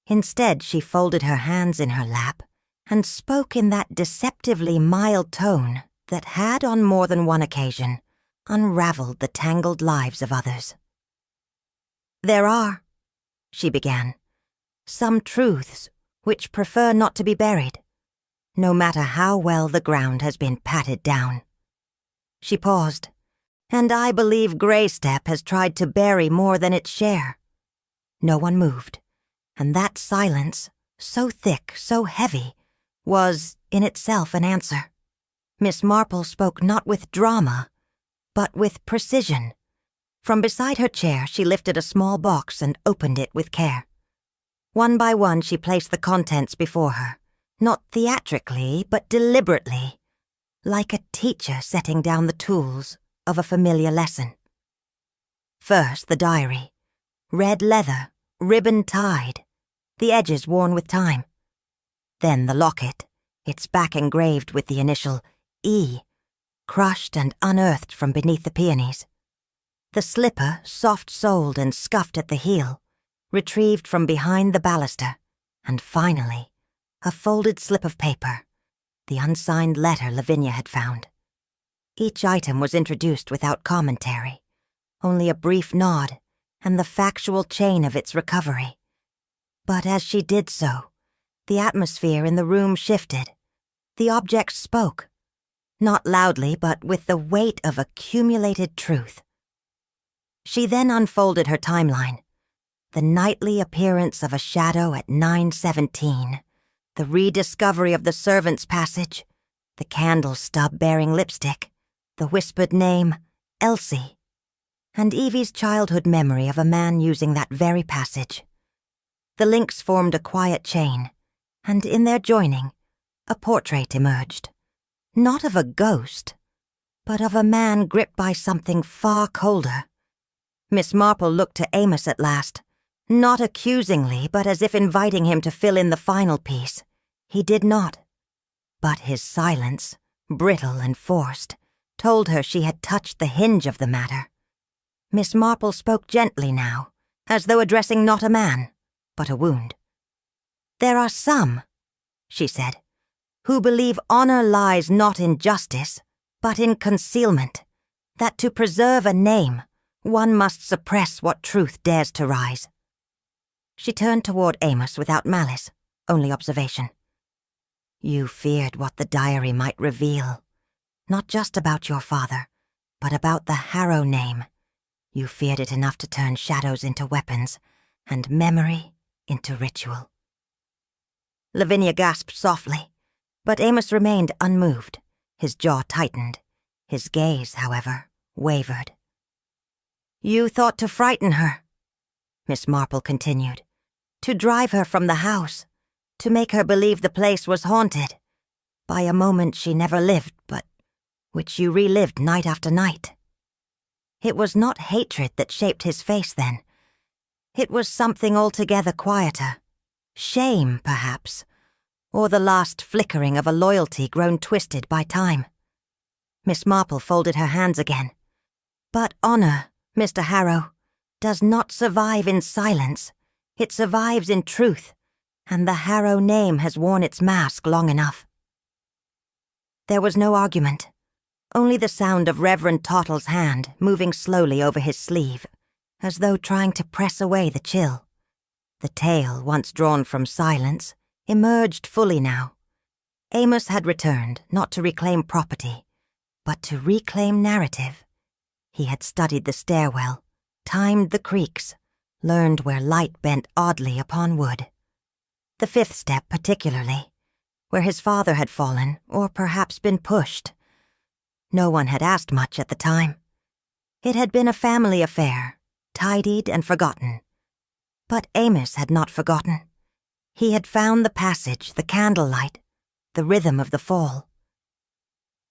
Instead, she folded her hands in her lap and spoke in that deceptively mild tone that had, on more than one occasion, unraveled the tangled lives of others. "There are," she began, "some truths which prefer not to be buried, no matter how well the ground has been patted down." She paused, "and I believe Greystep has tried to bury more than its share." No one moved, and that silence, so thick, so heavy, was in itself an answer. Miss Marple spoke not with drama, but with precision. From beside her chair she lifted a small box and opened it with care. One by one she placed the contents before her, not theatrically, but deliberately, like a teacher setting down the tools of a familiar lesson. First the diary, red leather, ribbon tied, the edges worn with time. Then the locket, its back engraved with the initial E, crushed and unearthed from beneath the peonies. The slipper, soft-soled and scuffed at the heel, retrieved from behind the baluster, and finally, a folded slip of paper, the unsigned letter Lavinia had found. Each item was introduced without commentary, only a brief nod and the factual chain of its recovery. But as she did so, the atmosphere in the room shifted. The objects spoke, not loudly but with the weight of accumulated truth. She then unfolded her timeline, the nightly appearance of a shadow at 9:17, the rediscovery of the servant's passage, the candle stub bearing lipstick, the whispered name, Elsie, and Evie's childhood memory of a man using that very passage. The links formed a quiet chain, and in their joining, a portrait emerged. Not of a ghost, but of a man gripped by something far colder. Miss Marple looked to Amos at last, not accusingly, but as if inviting him to fill in the final piece. He did not. But his silence, brittle and forced, told her she had touched the hinge of the matter. Miss Marple spoke gently now, as though addressing not a man, but a wound. "There are some," she said, "who believe honor lies not in justice, but in concealment, that to preserve a name, one must suppress what truth dares to rise." She turned toward Amos without malice, only observation. "You feared what the diary might reveal, not just about your father, but about the Harrow name. You feared it enough to turn shadows into weapons, and memory into ritual." Lavinia gasped softly, but Amos remained unmoved, his jaw tightened. His gaze, however, wavered. "You thought to frighten her," Miss Marple continued, "to drive her from the house, to make her believe the place was haunted, by a moment she never lived, but which you relived night after night. It was not hatred that shaped his face then. It was something altogether quieter. Shame, perhaps, or the last flickering of a loyalty grown twisted by time. Miss Marple folded her hands again. But honor, Mr. Harrow, does not survive in silence. It survives in truth, and the Harrow name has worn its mask long enough. There was no argument, only the sound of Reverend Tottle's hand moving slowly over his sleeve, as though trying to press away the chill. The tale, once drawn from silence, emerged fully now. Amos had returned, not to reclaim property, but to reclaim narrative. He had studied the stairwell, timed the creaks, learned where light bent oddly upon wood. The fifth step particularly, where his father had fallen, or perhaps been pushed. No one had asked much at the time. It had been a family affair, tidied and forgotten. But Amos had not forgotten. He had found the passage, the candlelight, the rhythm of the fall.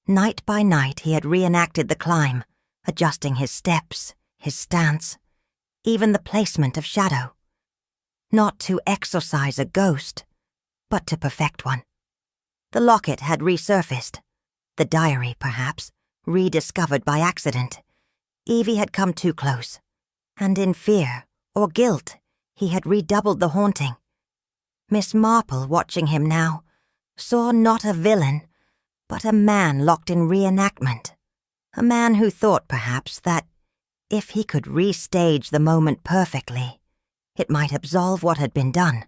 Night by night he had reenacted the climb, adjusting his steps, his stance, even the placement of shadow. Not to exorcise a ghost, but to perfect one. The locket had resurfaced. The diary, perhaps, rediscovered by accident. Evie had come too close, and in fear or guilt, he had redoubled the haunting. Miss Marple, watching him now, saw not a villain, but a man locked in reenactment. A man who thought, perhaps, that if he could restage the moment perfectly, it might absolve what had been done.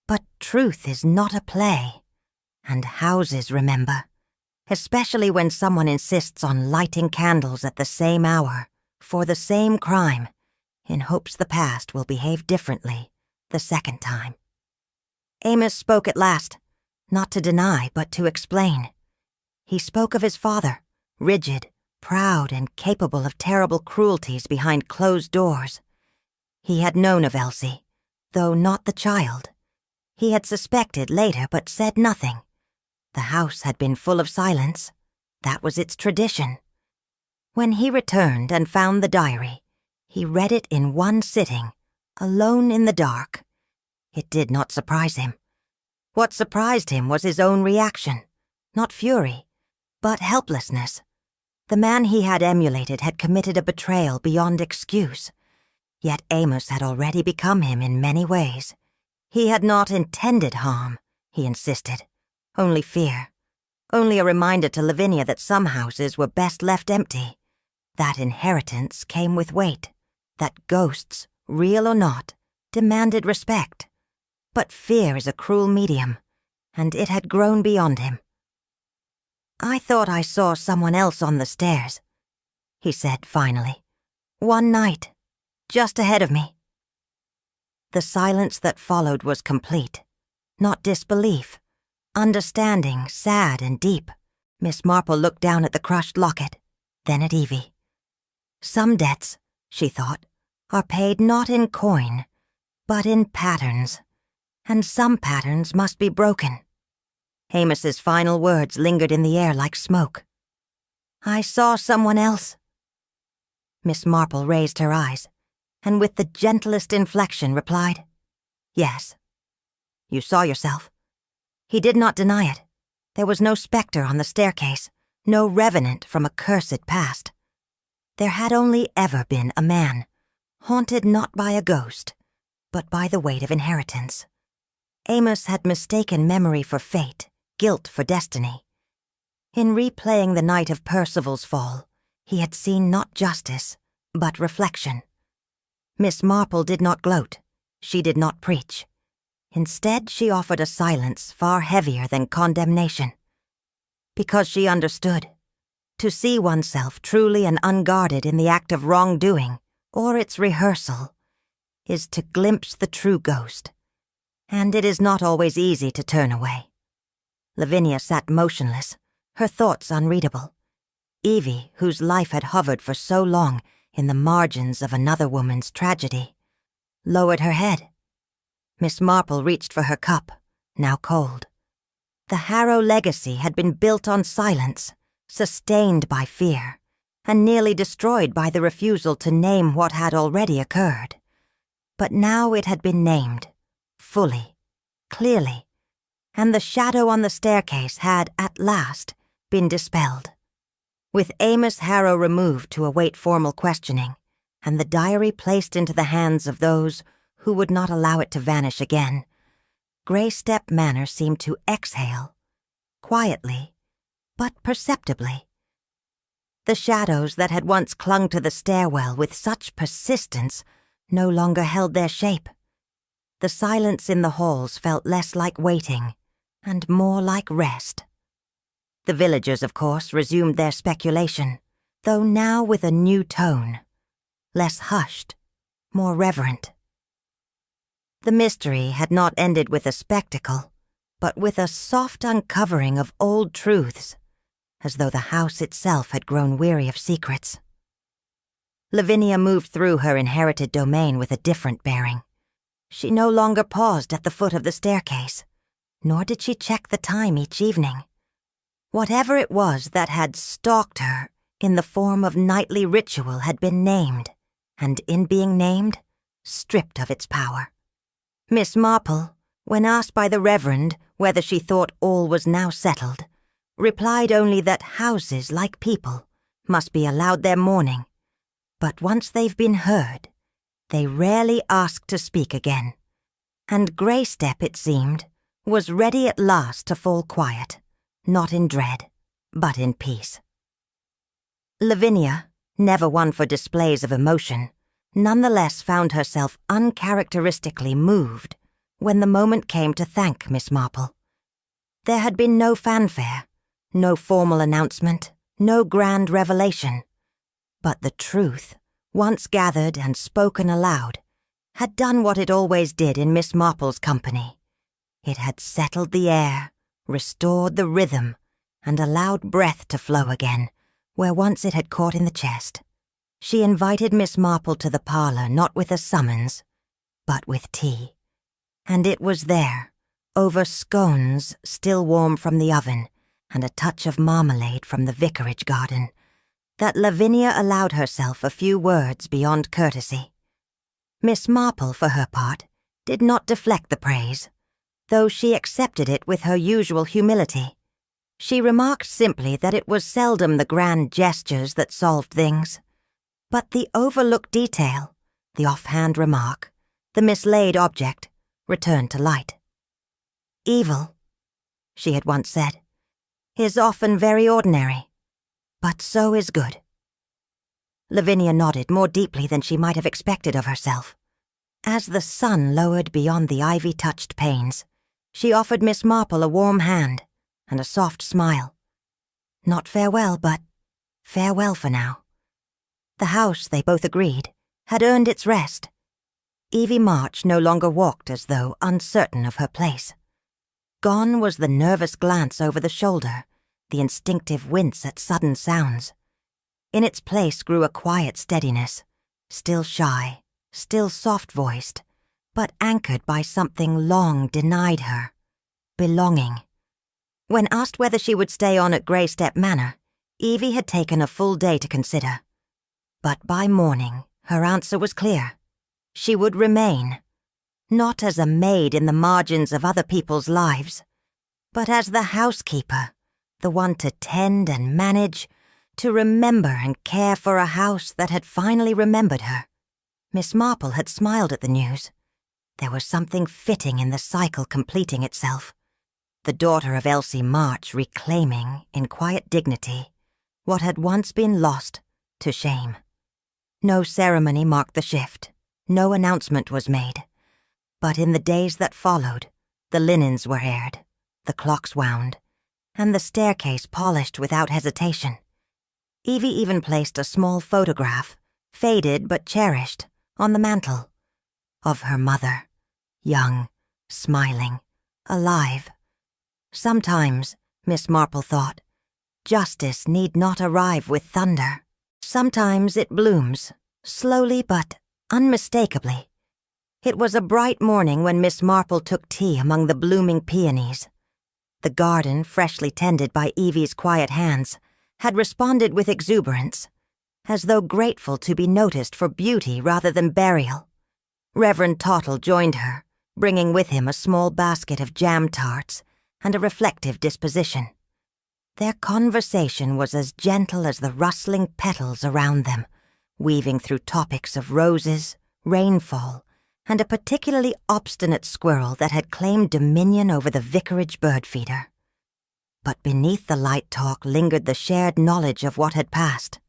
But truth is not a play, and houses remember, especially when someone insists on lighting candles at the same hour, for the same crime, in hopes the past will behave differently the second time. Amos spoke at last, not to deny, but to explain. He spoke of his father, rigid, proud, and capable of terrible cruelties behind closed doors. He had known of Elsie, though not the child. He had suspected later, but said nothing. The house had been full of silence. That was its tradition. When he returned and found the diary, he read it in one sitting, alone in the dark. It did not surprise him. What surprised him was his own reaction, not fury, but helplessness. The man he had emulated had committed a betrayal beyond excuse, yet Amos had already become him in many ways. He had not intended harm, he insisted, only fear, only a reminder to Lavinia that some houses were best left empty. That inheritance came with weight, that ghosts, real or not, demanded respect. But fear is a cruel medium, and it had grown beyond him. "I thought I saw someone else on the stairs," he said finally. "One night, just ahead of me." The silence that followed was complete, not disbelief, understanding, sad and deep. Miss Marple looked down at the crushed locket, then at Evie. Some debts, she thought, are paid not in coin, but in patterns, and some patterns must be broken. Amos's final words lingered in the air like smoke. "I saw someone else." Miss Marple raised her eyes, and with the gentlest inflection replied, "Yes. You saw yourself." He did not deny it. There was no specter on the staircase, no revenant from a cursed past. There had only ever been a man, haunted not by a ghost, but by the weight of inheritance. Amos had mistaken memory for fate, guilt for destiny. In replaying the night of Percival's fall, he had seen not justice, but reflection. Miss Marple did not gloat. She did not preach. Instead, she offered a silence far heavier than condemnation. Because she understood. To see oneself truly and unguarded in the act of wrongdoing, or its rehearsal, is to glimpse the true ghost. And it is not always easy to turn away. Lavinia sat motionless, her thoughts unreadable. Evie, whose life had hovered for so long in the margins of another woman's tragedy, lowered her head. Miss Marple reached for her cup, now cold. The Harrow legacy had been built on silence, sustained by fear, and nearly destroyed by the refusal to name what had already occurred. But now it had been named, fully, clearly, and the shadow on the staircase had, at last, been dispelled. With Amos Harrow removed to await formal questioning, and the diary placed into the hands of those who would not allow it to vanish again, Greystep Manor seemed to exhale, quietly, but perceptibly. The shadows that had once clung to the stairwell with such persistence no longer held their shape. The silence in the halls felt less like waiting and more like rest. The villagers, of course, resumed their speculation, though now with a new tone, less hushed, more reverent. The mystery had not ended with a spectacle, but with a soft uncovering of old truths, as though the house itself had grown weary of secrets. Lavinia moved through her inherited domain with a different bearing. She no longer paused at the foot of the staircase, nor did she check the time each evening. Whatever it was that had stalked her in the form of nightly ritual had been named, and in being named, stripped of its power. Miss Marple, when asked by the Reverend whether she thought all was now settled, replied only that houses, like people, must be allowed their mourning, but once they've been heard, they rarely ask to speak again, and Greystep, it seemed, was ready at last to fall quiet, not in dread, but in peace. Lavinia, never one for displays of emotion, nonetheless found herself uncharacteristically moved when the moment came to thank Miss Marple. There had been no fanfare, no formal announcement, no grand revelation, but the truth, once gathered and spoken aloud, had done what it always did in Miss Marple's company. It had settled the air, restored the rhythm, and allowed breath to flow again, where once it had caught in the chest. She invited Miss Marple to the parlor not with a summons, but with tea. And it was there, over scones still warm from the oven, and a touch of marmalade from the vicarage garden, that Lavinia allowed herself a few words beyond courtesy. Miss Marple, for her part, did not deflect the praise, though she accepted it with her usual humility. She remarked simply that it was seldom the grand gestures that solved things, but the overlooked detail, the offhand remark, the mislaid object, returned to light. Evil, she had once said, is often very ordinary, but so is good. Lavinia nodded more deeply than she might have expected of herself. As the sun lowered beyond the ivy-touched panes, she offered Miss Marple a warm hand and a soft smile. Not farewell, but farewell for now. The house, they both agreed, had earned its rest. Evie March no longer walked as though uncertain of her place. Gone was the nervous glance over the shoulder, the instinctive wince at sudden sounds. In its place grew a quiet steadiness, still shy, still soft-voiced, but anchored by something long denied her, belonging. When asked whether she would stay on at Greystep Manor, Evie had taken a full day to consider. But by morning, her answer was clear. She would remain, not as a maid in the margins of other people's lives, but as the housekeeper, the one to tend and manage, to remember and care for a house that had finally remembered her. Miss Marple had smiled at the news. There was something fitting in the cycle completing itself. The daughter of Elsie March reclaiming, in quiet dignity, what had once been lost to shame. No ceremony marked the shift, no announcement was made. But in the days that followed, the linens were aired, the clocks wound, and the staircase polished without hesitation. Evie even placed a small photograph, faded but cherished, on the mantel, of her mother, young, smiling, alive. Sometimes, Miss Marple thought, justice need not arrive with thunder. Sometimes it blooms, slowly but unmistakably. It was a bright morning when Miss Marple took tea among the blooming peonies. The garden, freshly tended by Evie's quiet hands, had responded with exuberance, as though grateful to be noticed for beauty rather than burial. Reverend Tottle joined her, bringing with him a small basket of jam tarts and a reflective disposition. Their conversation was as gentle as the rustling petals around them, weaving through topics of roses, rainfall, and a particularly obstinate squirrel that had claimed dominion over the vicarage bird feeder. But beneath the light talk lingered the shared knowledge of what had passed.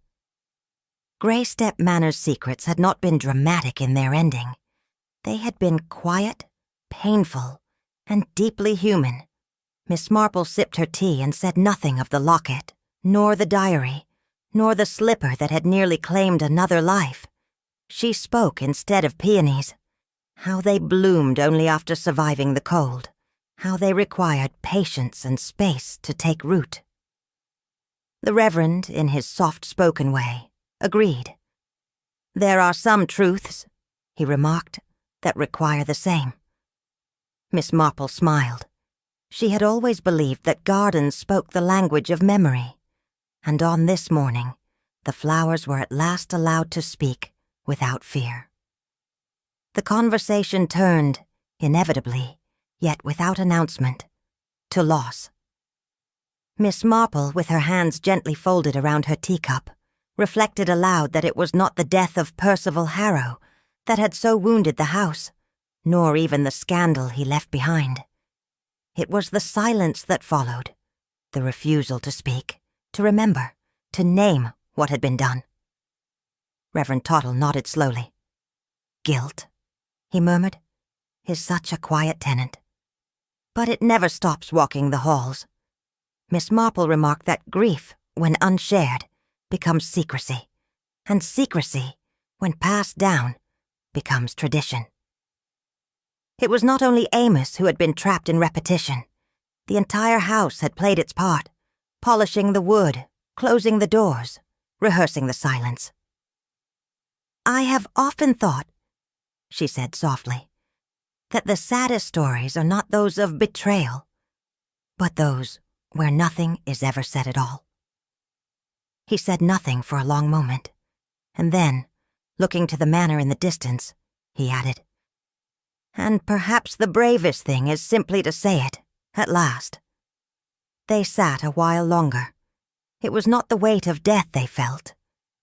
Greystep Manor's secrets had not been dramatic in their ending. They had been quiet, painful, and deeply human. Miss Marple sipped her tea and said nothing of the locket, nor the diary, nor the slipper that had nearly claimed another life. She spoke instead of peonies. How they bloomed only after surviving the cold. How they required patience and space to take root. The Reverend, in his soft-spoken way, agreed. "There are some truths," he remarked, "that require the same." Miss Marple smiled. She had always believed that gardens spoke the language of memory, and on this morning, the flowers were at last allowed to speak without fear. The conversation turned, inevitably, yet without announcement, to loss. Miss Marple, with her hands gently folded around her teacup, reflected aloud that it was not the death of Percival Harrow that had so wounded the house, nor even the scandal he left behind. It was the silence that followed, the refusal to speak, to remember, to name what had been done. Reverend Tottle nodded slowly. "Guilt," he murmured, "is such a quiet tenant. But it never stops walking the halls." Miss Marple remarked that grief, when unshared, becomes secrecy, and secrecy, when passed down, becomes tradition. It was not only Amos who had been trapped in repetition. The entire house had played its part, polishing the wood, closing the doors, rehearsing the silence. "I have often thought," she said softly, "that the saddest stories are not those of betrayal, but those where nothing is ever said at all." He said nothing for a long moment, and then, looking to the manor in the distance, he added, "And perhaps the bravest thing is simply to say it, at last." They sat a while longer. It was not the weight of death they felt,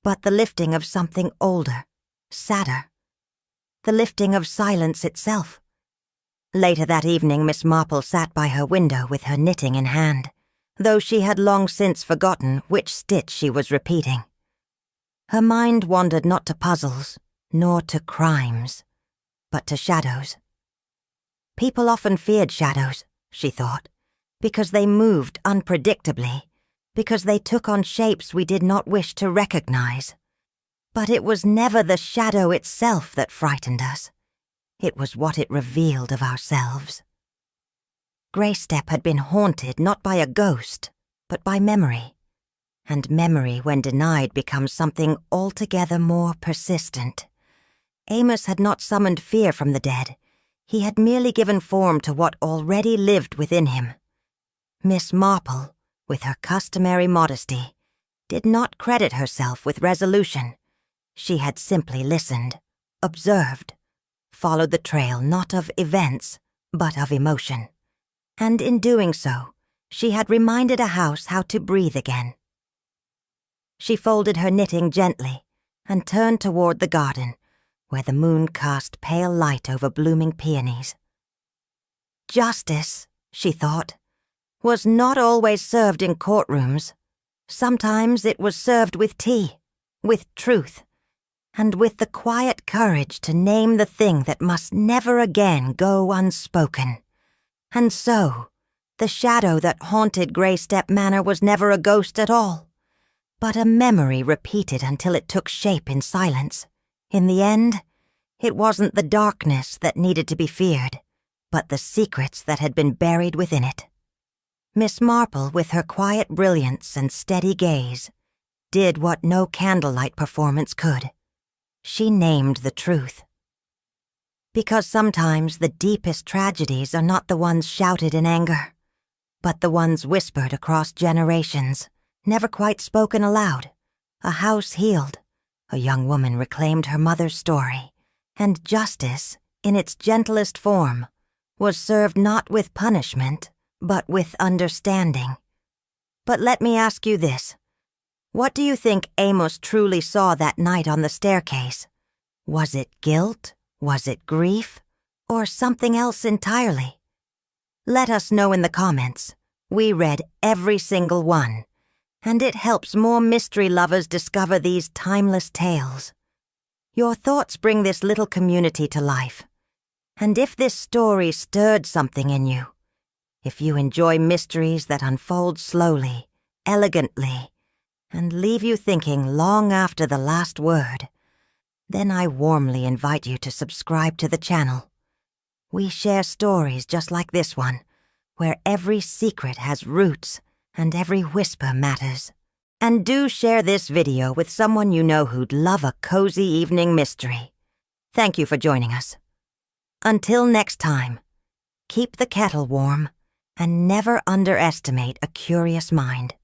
but the lifting of something older, sadder. The lifting of silence itself. Later that evening, Miss Marple sat by her window with her knitting in hand, though she had long since forgotten which stitch she was repeating. Her mind wandered not to puzzles, nor to crimes, but to shadows. People often feared shadows, she thought, because they moved unpredictably, because they took on shapes we did not wish to recognize. But it was never the shadow itself that frightened us. It was what it revealed of ourselves. Greystep had been haunted not by a ghost, but by memory. And memory, when denied, becomes something altogether more persistent. Amos had not summoned fear from the dead. He had merely given form to what already lived within him. Miss Marple, with her customary modesty, did not credit herself with resolution. She had simply listened, observed, followed the trail not of events, but of emotion. And in doing so, she had reminded a house how to breathe again. She folded her knitting gently and turned toward the garden, where the moon cast pale light over blooming peonies. Justice, she thought, was not always served in courtrooms. Sometimes it was served with tea, with truth, and with the quiet courage to name the thing that must never again go unspoken. And so, the shadow that haunted Greystep Manor was never a ghost at all, but a memory repeated until it took shape in silence. In the end, it wasn't the darkness that needed to be feared, but the secrets that had been buried within it. Miss Marple, with her quiet brilliance and steady gaze, did what no candlelight performance could. She named the truth. Because sometimes the deepest tragedies are not the ones shouted in anger, but the ones whispered across generations, never quite spoken aloud. A house healed. A young woman reclaimed her mother's story, and justice, in its gentlest form, was served not with punishment, but with understanding. But let me ask you this. What do you think Amos truly saw that night on the staircase? Was it guilt? Was it grief? Or something else entirely? Let us know in the comments. We read every single one, and it helps more mystery lovers discover these timeless tales. Your thoughts bring this little community to life. And if this story stirred something in you, if you enjoy mysteries that unfold slowly, elegantly, and leave you thinking long after the last word, then I warmly invite you to subscribe to the channel. We share stories just like this one, where every secret has roots and every whisper matters. And do share this video with someone you know who'd love a cozy evening mystery. Thank you for joining us. Until next time, keep the kettle warm and never underestimate a curious mind.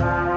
Bye.